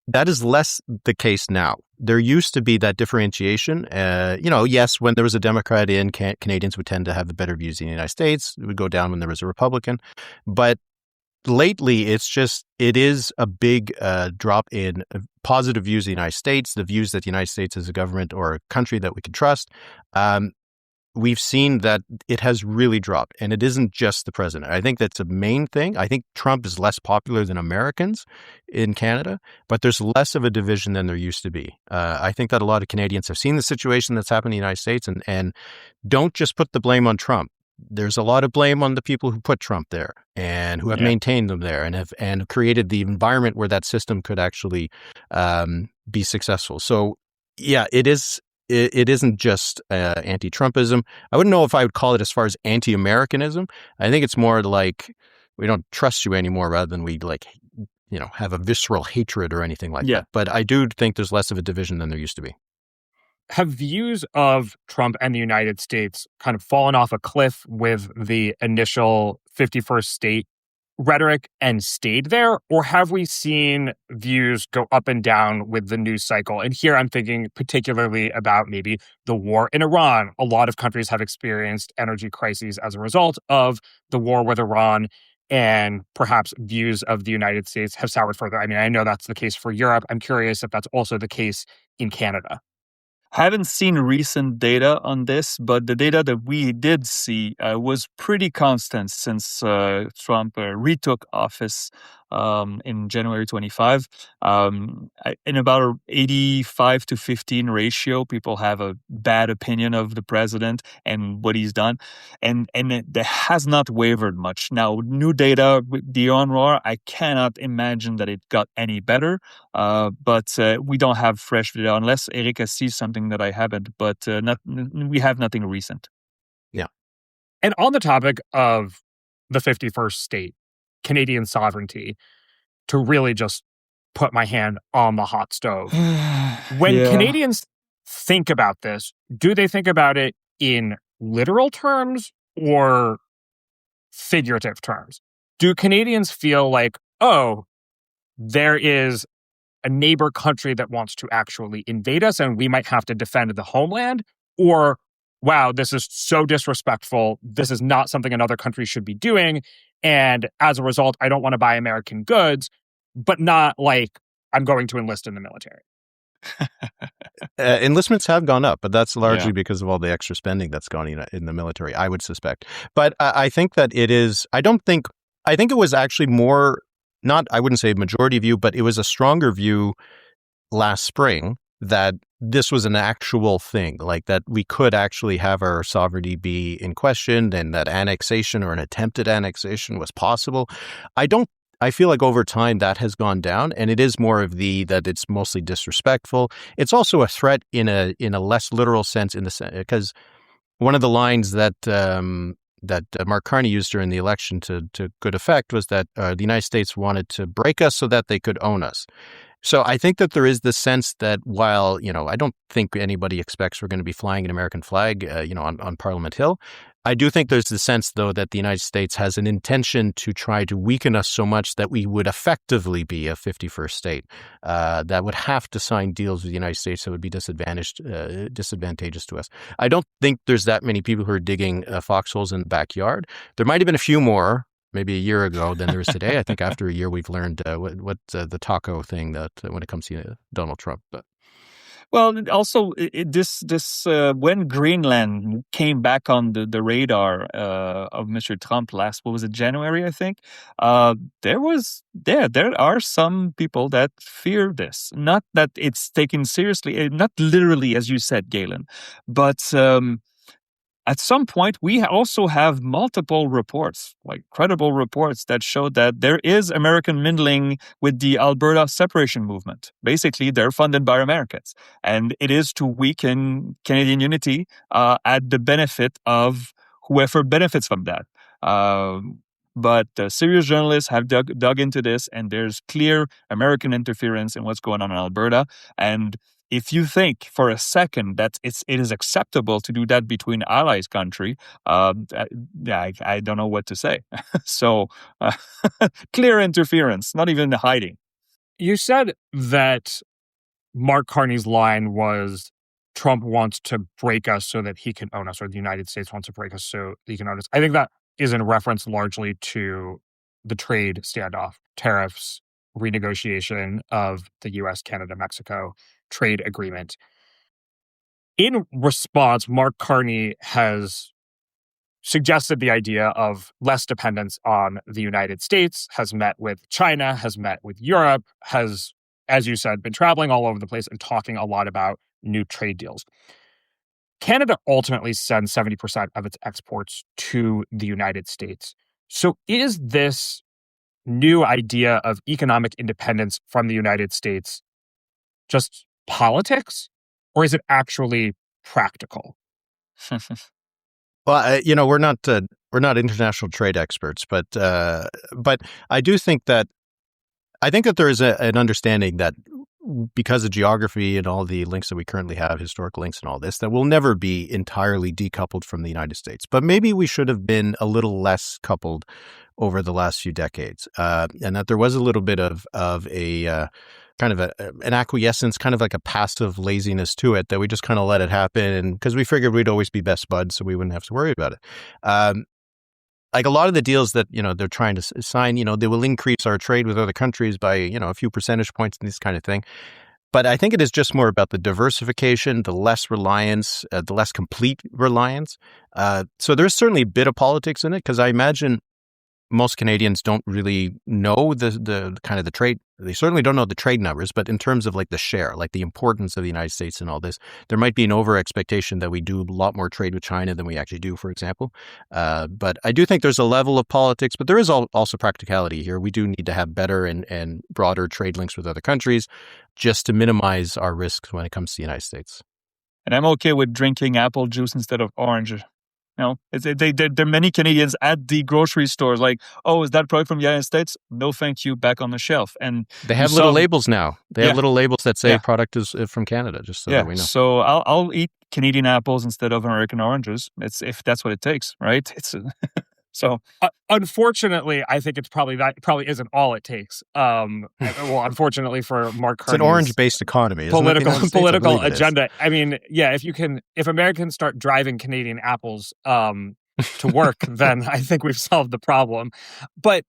That is less the case now. There used to be that differentiation. Yes, when there was a Democrat in, Canadians would tend to have the better views in the United States. It would go down when there was a Republican. But lately, it is a big drop in positive views of the United States, the views that the United States is a government or a country that we can trust. We've seen that it has really dropped, and it isn't just the president. I think that's a main thing. I think Trump is less popular than Americans in Canada, but there's less of a division than there used to be. I think that a lot of Canadians have seen the situation that's happened in the United States and don't just put the blame on Trump. There's a lot of blame on the people who put Trump there and who have maintained them there and have created the environment where that system could actually be successful. So, yeah, it is. It isn't just anti-Trumpism. I wouldn't know if I would call it as far as anti-Americanism. I think it's more like we don't trust you anymore rather than we have a visceral hatred or anything like that. But I do think there's less of a division than there used to be. Have views of Trump and the United States kind of fallen off a cliff with the initial 51st state rhetoric and stayed there? Or have we seen views go up and down with the news cycle? And here I'm thinking particularly about maybe the war in Iran. A lot of countries have experienced energy crises as a result of the war with Iran, and perhaps views of the United States have soured further. I mean, I know that's the case for Europe. I'm curious if that's also the case in Canada. Haven't seen recent data on this, but the data that we did see was pretty constant since Trump retook office. in January 25. In about an 85 to 15 ratio, people have a bad opinion of the president and what he's done. And it has not wavered much. Now, new data with the UNRWA, I cannot imagine that it got any better. But we don't have fresh data unless Erika sees something that I haven't. But we have nothing recent. Yeah. And on the topic of the 51st state, Canadian sovereignty, to really just put my hand on the hot stove. When Canadians think about this, do they think about it in literal terms or figurative terms? Do Canadians feel like, oh, there is a neighbor country that wants to actually invade us and we might have to defend the homeland? Or, wow, this is so disrespectful. This is not something another country should be doing. And as a result, I don't want to buy American goods, but not like I'm going to enlist in the military. Enlistments have gone up, but that's largely because of all the extra spending that's gone in the military, I would suspect. But I think that it is, I think it was actually more, not, I wouldn't say majority view, but it was a stronger view last spring that this was an actual thing, like that we could actually have our sovereignty be in question and that annexation or an attempted annexation was possible. I feel like over time that has gone down, and it is more of that it's mostly disrespectful. It's also a threat in a less literal sense, because one of the lines that Mark Carney used during the election to good effect was that the United States wanted to break us so that they could own us. So I think that there is this sense that while, I don't think anybody expects we're going to be flying an American flag, on Parliament Hill, I do think there's the sense, though, that the United States has an intention to try to weaken us so much that we would effectively be a 51st state that would have to sign deals with the United States that would be disadvantageous to us. I don't think there's that many people who are digging foxholes in the backyard. There might have been a few more, maybe a year ago, than there is today. I think after a year we've learned what the taco thing that when it comes to Donald Trump. But well, also this when Greenland came back on the radar of Mr. Trump what was it, January, I think, there are some people that fear this. Not that it's taken seriously, not literally, as you said, Galen, but at some point, we also have multiple reports, like credible reports, that show that there is American meddling with the Alberta separation movement. Basically, they're funded by Americans. And it is to weaken Canadian unity at the benefit of whoever benefits from that. But serious journalists have dug into this, and there's clear American interference in what's going on in Alberta. And if you think for a second that it is acceptable to do that between allies country, I don't know what to say. So clear interference, not even hiding. You said that Mark Carney's line was Trump wants to break us so that he can own us, or the United States wants to break us so he can own us. I think that is in reference largely to the trade standoff, tariffs, renegotiation of the U.S., Canada, Mexico trade agreement. In response, Mark Carney has suggested the idea of less dependence on the United States, has met with China, has met with Europe, has, as you said, been traveling all over the place and talking a lot about new trade deals. Canada ultimately sends 70% of its exports to the United States. So is this new idea of economic independence from the United States just politics, or is it actually practical? Well, we're not international trade experts, but I do think that there is an understanding that because of geography and all the links that we currently have, historic links and all this, that we'll never be entirely decoupled from the United States. But maybe we should have been a little less coupled over the last few decades, and that there was a little bit of a kind of an acquiescence, kind of like a passive laziness to it, that we just kind of let it happen, because we figured we'd always be best buds, so we wouldn't have to worry about it. Like a lot of the deals that, they're trying to sign, they will increase our trade with other countries by, a few percentage points and this kind of thing. But I think it is just more about the diversification, the less reliance, the less complete reliance. So there's certainly a bit of politics in it, because I imagine most Canadians don't really know the kind of the trade. They certainly don't know the trade numbers, but in terms of like the share, like the importance of the United States and all this, there might be an over expectation that we do a lot more trade with China than we actually do, for example. But I do think there's a level of politics, but there is also practicality here. We do need to have better and broader trade links with other countries just to minimize our risks when it comes to the United States. And I'm okay with drinking apple juice instead of orange. There are many Canadians at the grocery stores like, oh, is that product from the United States? No, thank you, back on the shelf. And they have little labels now. They have little labels that say product is from Canada, just so that we know. So I'll eat Canadian apples instead of American oranges. If that's what it takes, right? So unfortunately, I think probably isn't all it takes. Unfortunately for Mark Carney's, it's an orange-based economy, political agenda. I mean, if Americans start driving Canadian apples to work, then I think we've solved the problem. But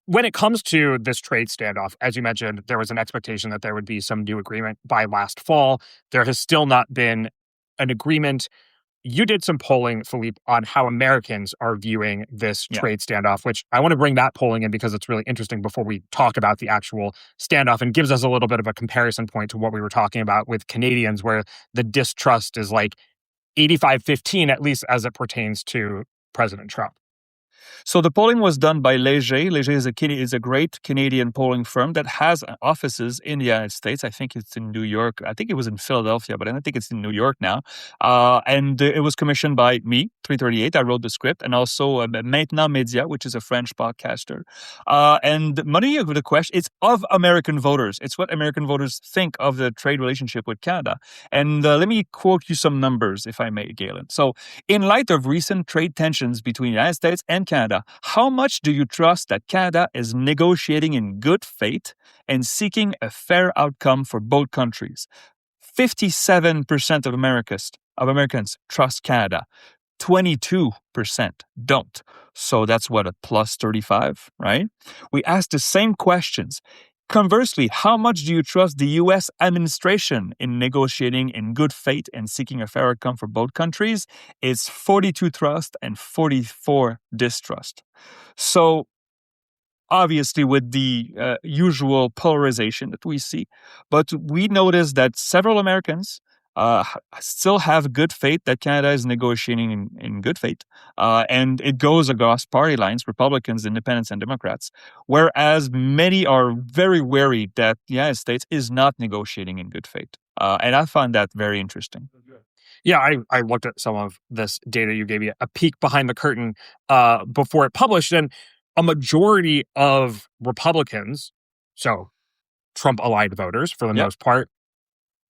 when it comes to this trade standoff, as you mentioned, there was an expectation that there would be some new agreement by last fall. There has still not been an agreement. You did some polling, Philippe, on how Americans are viewing this trade standoff, which I want to bring that polling in because it's really interesting before we talk about the actual standoff and gives us a little bit of a comparison point to what we were talking about with Canadians, where the distrust is like 85-15, at least as it pertains to President Trump. So the polling was done by Léger. Léger is a great Canadian polling firm that has offices in the United States. I think it's in New York. I think it was in Philadelphia, but I don't think it's in New York now. And it was commissioned by me, 338. I wrote the script, and also Maintenant Média, which is a French podcaster. And money of the question, it's of American voters. It's what American voters think of the trade relationship with Canada. And let me quote you some numbers, if I may, Galen. So in light of recent trade tensions between the United States and Canada, how much do you trust that Canada is negotiating in good faith and seeking a fair outcome for both countries? 57% of Americans trust Canada. 22% don't. So that's what, a plus 35, right? We asked the same questions. Conversely, how much do you trust the U.S. administration in negotiating in good faith and seeking a fair outcome for both countries? It's 42 trust and 44 distrust. So obviously with the usual polarization that we see, but we notice that several Americans still have good faith that Canada is negotiating in good faith. And it goes across party lines, Republicans, Independents, and Democrats, whereas many are very wary that the United States is not negotiating in good faith. And I find that very interesting. Yeah, I looked at some of this data. You gave me a peek behind the curtain before it published, and a majority of Republicans, so Trump-aligned voters for the most part,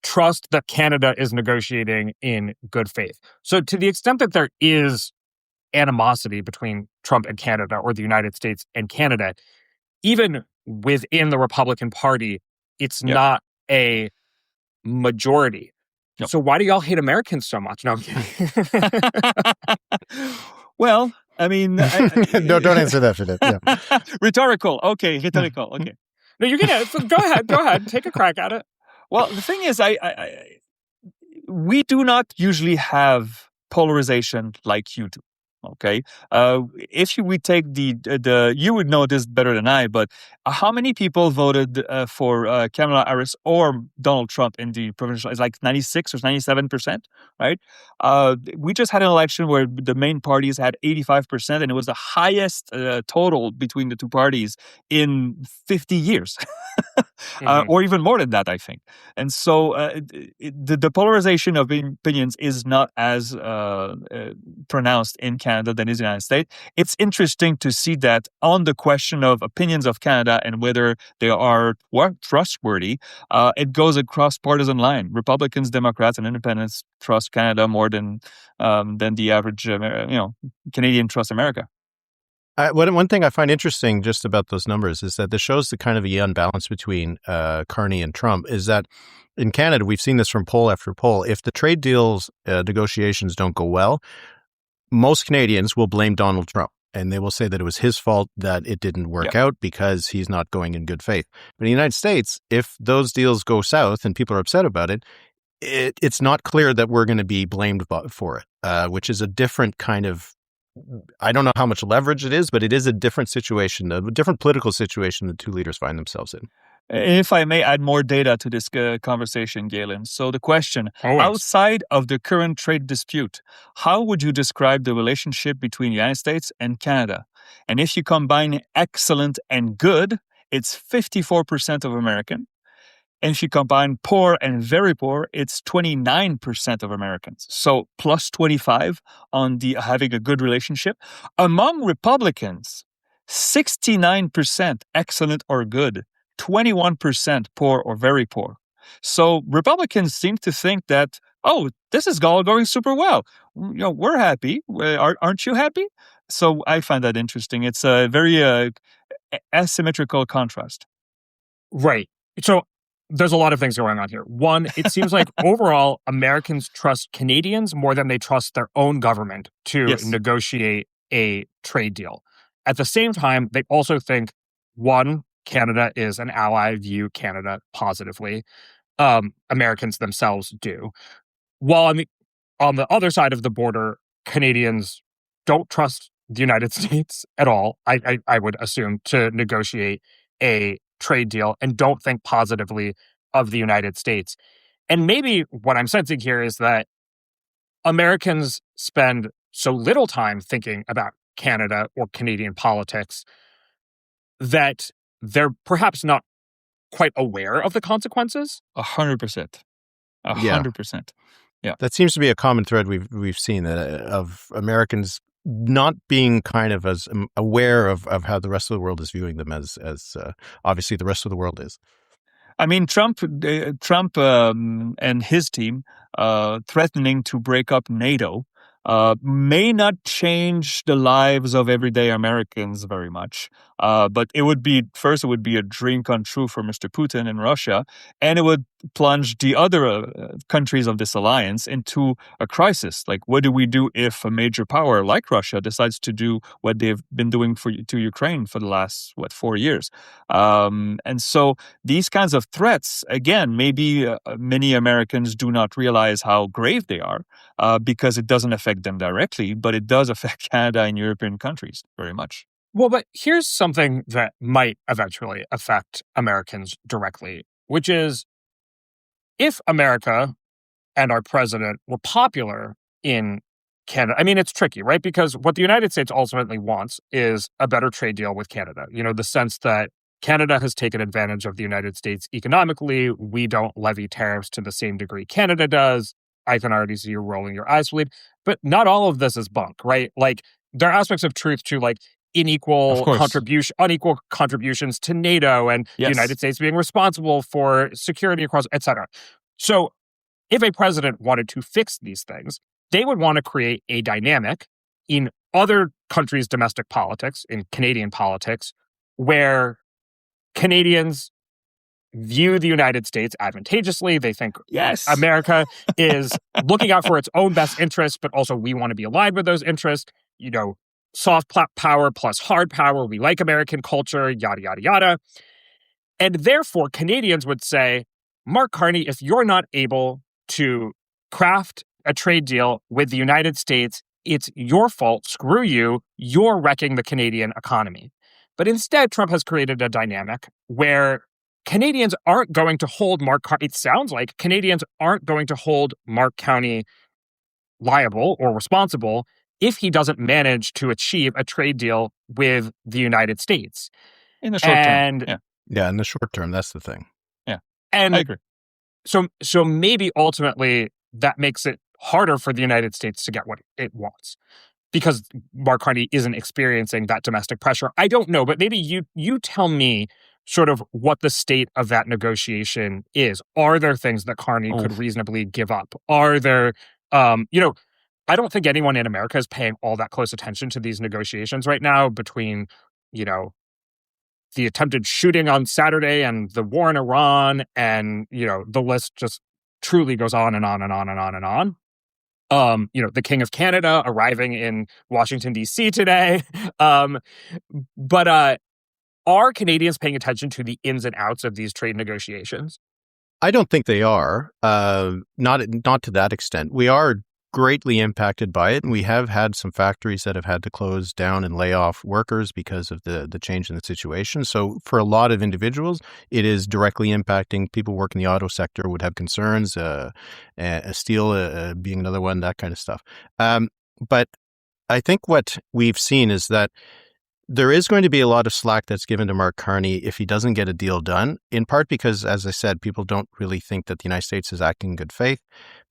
trust that Canada is negotiating in good faith. So to the extent that there is animosity between Trump and Canada or the United States and Canada, even within the Republican Party, it's not a majority. Yep. So why do y'all hate Americans so much? No, I'm kidding. Well, I mean... No, don't answer that, Philip. Yeah. Rhetorical. Okay, rhetorical. Okay. No, you're going to... Go ahead. Take a crack at it. Well, the thing is, we do not usually have polarization like you do. Okay, if we take the you would know this better than I, but how many people voted for Kamala Harris or Donald Trump in the provincial? It's like 96 or 97%, right? We just had an election where the main parties had 85%, and it was the highest total between the two parties in 50 years. Or even more than that, I think. And so the polarization of opinions is not as pronounced in Canada than is in the United States. It's interesting to see that on the question of opinions of Canada and whether they are trustworthy, it goes across partisan line. Republicans, Democrats, and Independents trust Canada more than the average Canadian trust America. One thing I find interesting just about those numbers is that this shows the kind of the unbalance between Carney and Trump is that in Canada, we've seen this from poll after poll. If the trade deals negotiations don't go well, most Canadians will blame Donald Trump. And they will say that it was his fault that it didn't work out because he's not going in good faith. But in the United States, if those deals go south and people are upset about it, it's not clear that we're going to be blamed for it, which is a different kind of I don't know how much leverage it is, but it is a different situation, a different political situation the two leaders find themselves in. If I may add more data to this conversation, Galen. So the question, Always. outside of the current trade dispute, how would you describe the relationship between the United States and Canada? And if you combine excellent and good, it's 54% of American. And if you combine poor and very poor, it's 29% of Americans. So plus 25 on the having a good relationship. Among Republicans, 69% excellent or good, 21% poor or very poor. So Republicans seem to think that, oh, this is all going super well. We're happy. Aren't you happy? So I find that interesting. It's a very asymmetrical contrast. Right. So there's a lot of things going on here. One, it seems like overall Americans trust Canadians more than they trust their own government to negotiate a trade deal. At the same time, they also think, one, Canada is an ally, view Canada positively. Americans themselves do. While on the other side of the border, Canadians don't trust the United States at all, I would assume, to negotiate a trade deal and don't think positively of the United States. And maybe what I'm sensing here is that Americans spend so little time thinking about Canada or Canadian politics that they're perhaps not quite aware of the consequences. 100%. 100%. Yeah. That seems to be a common thread we've seen of Americans not being kind of as aware of how the rest of the world is viewing them as obviously the rest of the world is. I mean, Trump and his team threatening to break up NATO may not change the lives of everyday Americans very much. But it would be a dream come true for Mr. Putin in Russia, and it would plunge the other countries of this alliance into a crisis. Like, what do we do if a major power like Russia decides to do what they've been doing to Ukraine for the last, 4 years? And so these kinds of threats, again, maybe many Americans do not realize how grave they are because it doesn't affect them directly, but it does affect Canada and European countries very much. Well, but here's something that might eventually affect Americans directly, which is if America and our president were popular in Canada. I mean, it's tricky, right? Because what the United States ultimately wants is a better trade deal with Canada. The sense that Canada has taken advantage of the United States economically. We don't levy tariffs to the same degree Canada does. I can already see you rolling your eyes, Philippe. But not all of this is bunk, right? Like, there are aspects of truth to, like, unequal contributions to NATO and the United States being responsible for security across, et cetera. So if a president wanted to fix these things, they would want to create a dynamic in other countries' domestic politics, in Canadian politics, where Canadians view the United States advantageously. They think America is looking out for its own best interests, but also we want to be aligned with those interests. Soft power plus hard power. We like American culture, yada, yada, yada. And therefore, Canadians would say, Mark Carney, if you're not able to craft a trade deal with the United States, it's your fault. Screw you. You're wrecking the Canadian economy. But instead, Trump has created a dynamic where Canadians aren't going to hold Mark Carney. It sounds like Canadians aren't going to hold Mark Carney liable or responsible if he doesn't manage to achieve a trade deal with the United States. In the short term. Yeah, in the short term, that's the thing. Yeah. And I agree. So maybe ultimately that makes it harder for the United States to get what it wants because Mark Carney isn't experiencing that domestic pressure. I don't know, but maybe you tell me sort of what the state of that negotiation is. Are there things that Carney could reasonably give up? Are there, I don't think anyone in America is paying all that close attention to these negotiations right now between, the attempted shooting on Saturday and the war in Iran and, the list just truly goes on and on and on and on and on. The King of Canada arriving in Washington, D.C. today. But are Canadians paying attention to the ins and outs of these trade negotiations? I don't think they are. Not to that extent. We are greatly impacted by it. And we have had some factories that have had to close down and lay off workers because of the change in the situation. So for a lot of individuals, it is directly impacting. People working in the auto sector would have concerns, steel being another one, that kind of stuff. But I think what we've seen is that there is going to be a lot of slack that's given to Mark Carney if he doesn't get a deal done, in part because, as I said, people don't really think that the United States is acting in good faith.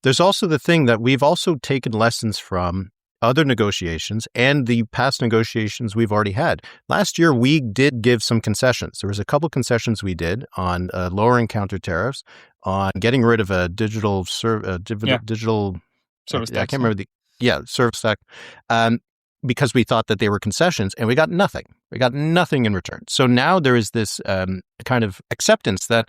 There's also the thing that we've also taken lessons from other negotiations and the past negotiations we've already had. Last year, we did give some concessions. There was a couple concessions we did on lowering counter tariffs, on getting rid of a digital digital service tax. I can't remember service tax. Because we thought that they were concessions and we got nothing. We got nothing in return. So now there is this kind of acceptance that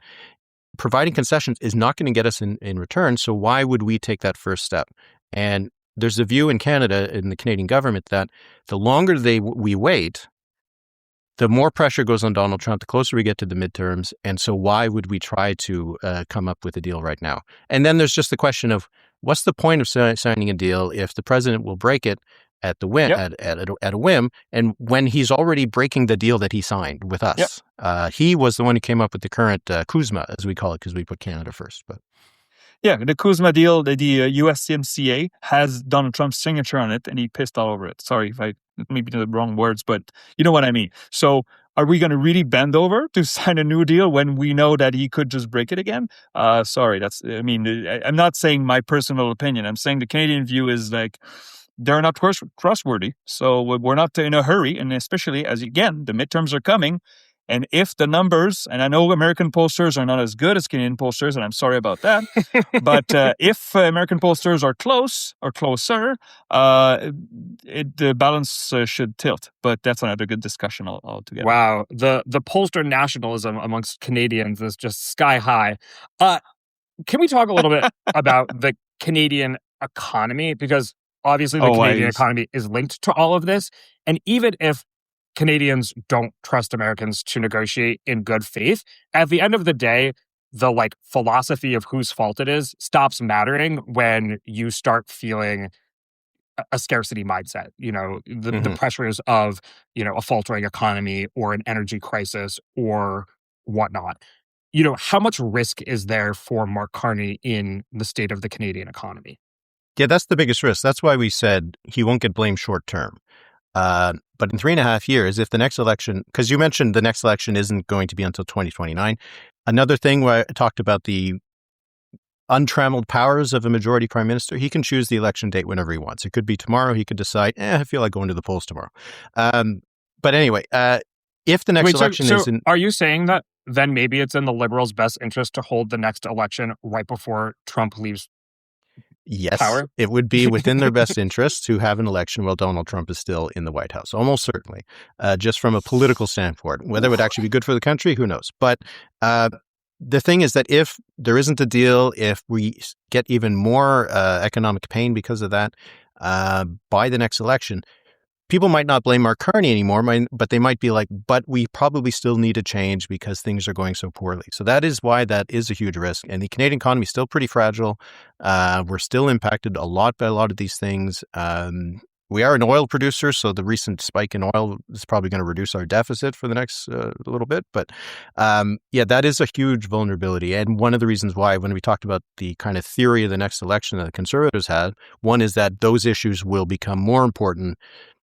providing concessions is not going to get us in return. So why would we take that first step? And there's a view in Canada, in the Canadian government, that the longer we wait, the more pressure goes on Donald Trump, the closer we get to the midterms. And so why would we try to come up with a deal right now? And then there's just the question of what's the point of signing a deal if the president will break it at the whim, at a whim, and when he's already breaking the deal that he signed with us. He was the one who came up with the current CUSMA, as we call it, because we put Canada first. But the CUSMA deal, the USMCA has Donald Trump's signature on it, and he pissed all over it. Sorry if I maybe the wrong words, but you know what I mean. So are we going to really bend over to sign a new deal when we know that he could just break it again? Sorry, I'm not saying my personal opinion. I'm saying the Canadian view is like, they're not trustworthy. So we're not in a hurry. And especially as, again, the midterms are coming. And if the numbers, and I know American pollsters are not as good as Canadian pollsters, and I'm sorry about that, but if American pollsters are close or closer, the balance should tilt. But that's another good discussion altogether. Wow. The pollster nationalism amongst Canadians is just sky high. Can we talk a little bit about the Canadian economy? Because obviously, the Canadian economy is linked to all of this. And even if Canadians don't trust Americans to negotiate in good faith, at the end of the day, the philosophy of whose fault it is stops mattering when you start feeling a scarcity mindset. The pressures of, a faltering economy or an energy crisis or whatnot. How much risk is there for Mark Carney in the state of the Canadian economy? Yeah, that's the biggest risk. That's why we said he won't get blamed short term. But in 3.5 years, if the next election, because you mentioned the next election isn't going to be until 2029. Another thing where I talked about the untrammeled powers of a majority prime minister, he can choose the election date whenever he wants. It could be tomorrow. He could decide, I feel like going to the polls tomorrow. But anyway, if the next election is in... Are you saying that then maybe it's in the Liberals' best interest to hold the next election right before Trump leaves power? It would be within their best interest to have an election while Donald Trump is still in the White House, almost certainly, just from a political standpoint. Whether it would actually be good for the country, who knows? But the thing is that if there isn't a deal, if we get even more economic pain because of that, by the next election, people might not blame Mark Carney anymore, but they might be like, but we probably still need a change because things are going so poorly. So that is why that is a huge risk. And the Canadian economy is still pretty fragile. We're still impacted a lot by a lot of these things. We are an oil producer, so the recent spike in oil is probably going to reduce our deficit for the next little bit. But that is a huge vulnerability. And one of the reasons why, when we talked about the kind of theory of the next election that the Conservatives had, one is that those issues will become more important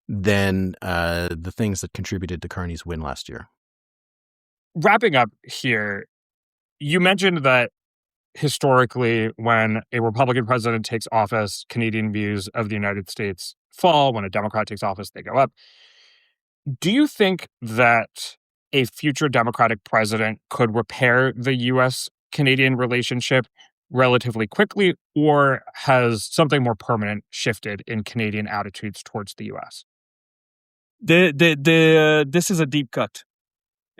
than the things that contributed to Carney's win last year. Wrapping up here, you mentioned that historically, when a Republican president takes office, Canadian views of the United States fall. When a Democrat takes office, they go up. Do you think that a future Democratic president could repair the U.S.-Canadian relationship relatively quickly, or has something more permanent shifted in Canadian attitudes towards the U.S.? This is a deep cut.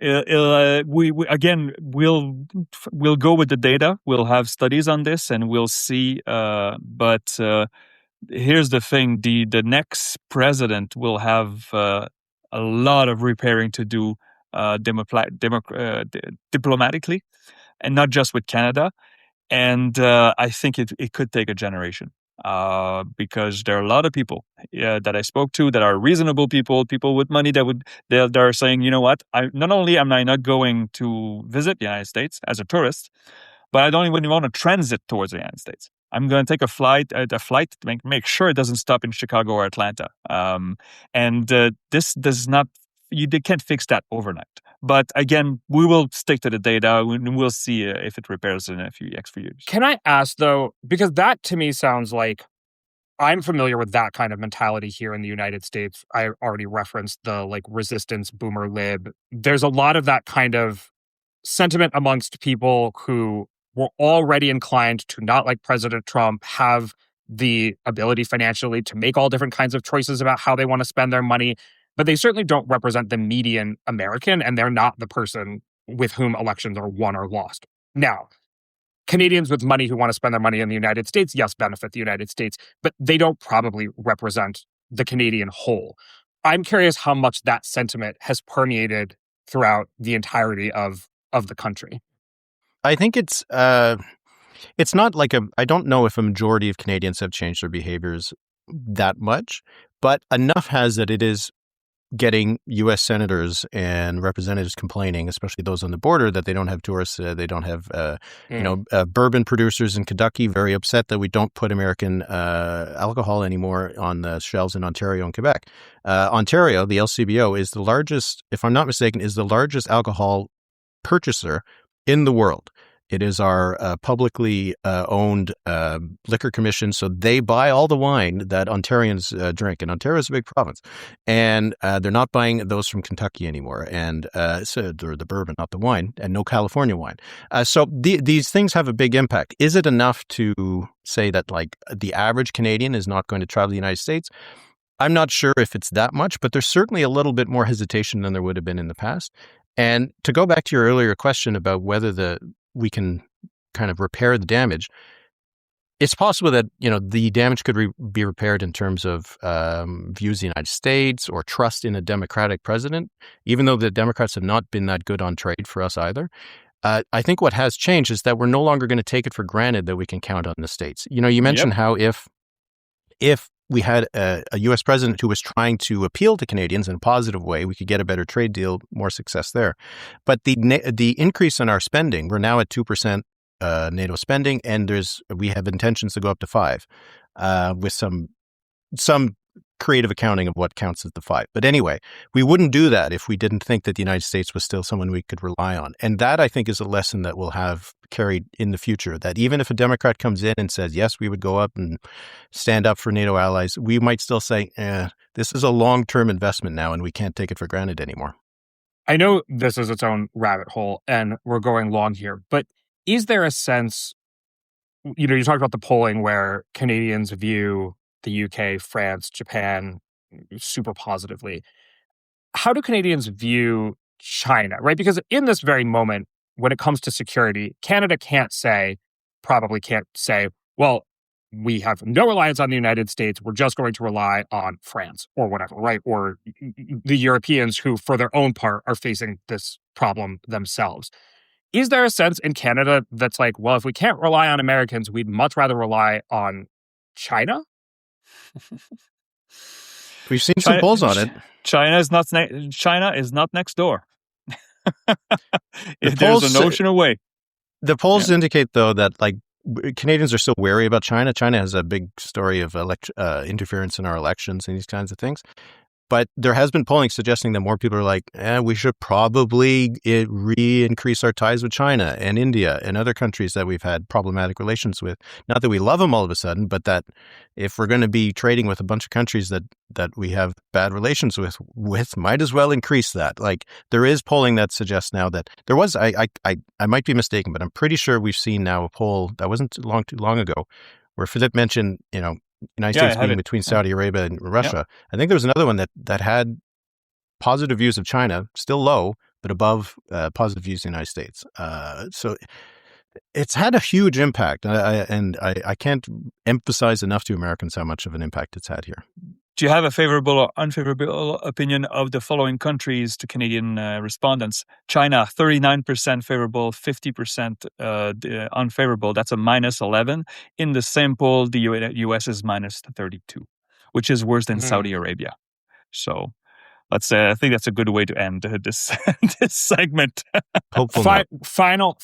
We'll go with the data. We'll have studies on this, and we'll see. But here's the thing: the next president will have a lot of repairing to do diplomatically, and not just with Canada. And I think it could take a generation. because there are a lot of people that I spoke to that are reasonable people with money that are saying, you know what, not only am I not going to visit the United States as a tourist, but I don't even want to transit towards the United States. I'm going to take a flight to make sure it doesn't stop in Chicago or Atlanta. And this does not, they can't fix that overnight. But again, we will stick to the data and we'll see if it repairs in a few years. Can I ask, though, because that to me sounds like I'm familiar with that kind of mentality here in the United States. I already referenced the like resistance boomer lib. There's a lot of that kind of sentiment amongst people who were already inclined to not like President Trump, have the ability financially to make all different kinds of choices about how they want to spend their money, but they certainly don't represent the median American, and they're not the person with whom elections are won or lost. Now, Canadians with money who want to spend their money in the United States, yes, benefit the United States, but they don't probably represent the Canadian whole. I'm curious how much that sentiment has permeated throughout the entirety of the country. I think it's not like I don't know if a majority of Canadians have changed their behaviors that much, but enough has that it is getting U.S. senators and representatives complaining, especially those on the border, that they don't have tourists, they don't have, bourbon producers in Kentucky very upset that we don't put American alcohol anymore on the shelves in Ontario and Quebec. Ontario, the LCBO, is the largest, if I'm not mistaken, is the largest alcohol purchaser in the world. It is our publicly owned liquor commission, so they buy all the wine that Ontarians drink. And Ontario is a big province, and they're not buying those from Kentucky anymore. And so they're the bourbon, not the wine, and no California wine. So these things have a big impact. Is it enough to say that like the average Canadian is not going to travel to the United States? I'm not sure if it's that much, but there's certainly a little bit more hesitation than there would have been in the past. And to go back to your earlier question about whether we can kind of repair the damage, it's possible that, the damage could be repaired in terms of views of the United States or trust in a Democratic president, even though the Democrats have not been that good on trade for us either. I think what has changed is that we're no longer going to take it for granted that we can count on the States. You mentioned how if we had a U.S. president who was trying to appeal to Canadians in a positive way, we could get a better trade deal, more success there. But the increase in our spending, we're now at 2% NATO spending, and we have intentions to go up to 5%, with some creative accounting of what counts as the 5%. But anyway, we wouldn't do that if we didn't think that the United States was still someone we could rely on. And that, I think, is a lesson that we'll have carried in the future, that even if a Democrat comes in and says, yes, we would go up and stand up for NATO allies, we might still say, this is a long-term investment now, and we can't take it for granted anymore. I know this is its own rabbit hole, and we're going long here, but is there a sense, you talked about the polling where Canadians view the UK, France, Japan super positively. How do Canadians view China, right? Because in this very moment, when it comes to security, Canada probably can't say, well, we have no reliance on the United States. We're just going to rely on France or whatever, right? Or the Europeans who, for their own part, are facing this problem themselves. Is there a sense in Canada that's like, well, if we can't rely on Americans, we'd much rather rely on China? We've seen some polls on it. China is not next door. There's an ocean away. The polls indicate, though, that like Canadians are still wary about China. China has a big story of interference in our elections and these kinds of things. But there has been polling suggesting that more people are like, we should probably re-increase our ties with China and India and other countries that we've had problematic relations with. Not that we love them all of a sudden, but that if we're going to be trading with a bunch of countries that we have bad relations with, might as well increase that. Like there is polling that suggests now that there was, I might be mistaken, but I'm pretty sure we've seen now a poll that wasn't too long ago where Philippe mentioned, United States being between Saudi Arabia and Russia. I think there was another one that had positive views of China, still low, but above positive views of the United States. So it's had a huge impact. I can't emphasize enough to Americans how much of an impact it's had here. Do you have a favorable or unfavorable opinion of the following countries to Canadian respondents? China, 39% favorable, 50% unfavorable. That's a -11. In the same poll, the US is -32, which is worse than Saudi Arabia. So I think that's a good way to end this this segment. Hopefully. Final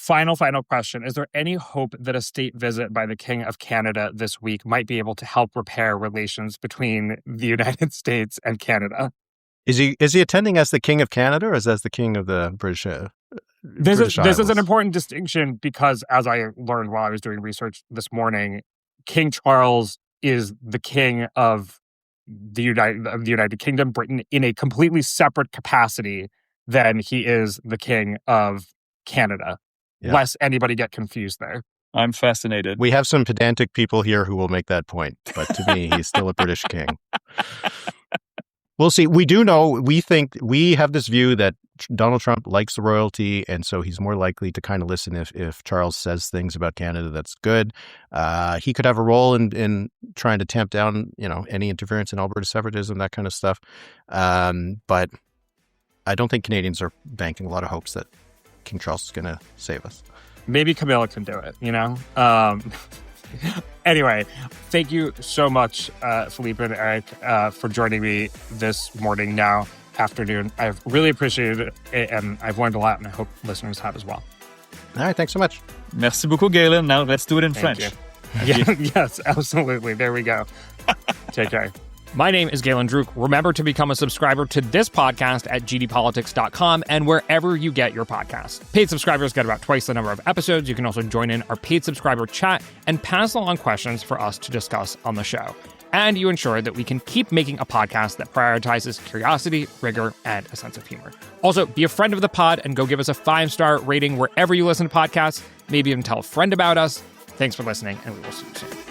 question. Is there any hope that a state visit by the King of Canada this week might be able to help repair relations between the United States and Canada? Is he attending as the King of Canada or as the King of the British This is Isles? an important distinction because, as I learned while I was doing research this morning, King Charles is the king of the United Kingdom, Britain, in a completely separate capacity than he is the king of Canada. Yeah. Lest anybody get confused there. I'm fascinated. We have some pedantic people here who will make that point, but to me, he's still a British king. We'll see. We have this view that Donald Trump likes the royalty, and so he's more likely to kind of listen if Charles says things about Canada that's good. He could have a role in trying to tamp down, any interference in Alberta separatism, that kind of stuff. But I don't think Canadians are banking a lot of hopes that King Charles is going to save us. Maybe Camilla can do it, Anyway, thank you so much, Philippe and Eric, for joining me this afternoon. I've really appreciated it, and I've learned a lot, and I hope listeners have as well. All right, thanks so much. Merci beaucoup, Galen. Now let's do it in French. Yes, absolutely. There we go. Take care. My name is Galen Druk. Remember to become a subscriber to this podcast at gdpolitics.com and wherever you get your podcasts. Paid subscribers get about twice the number of episodes. You can also join in our paid subscriber chat and pass along questions for us to discuss on the show. And you ensure that we can keep making a podcast that prioritizes curiosity, rigor, and a sense of humor. Also, be a friend of the pod and go give us a 5-star rating wherever you listen to podcasts. Maybe even tell a friend about us. Thanks for listening, and we will see you soon.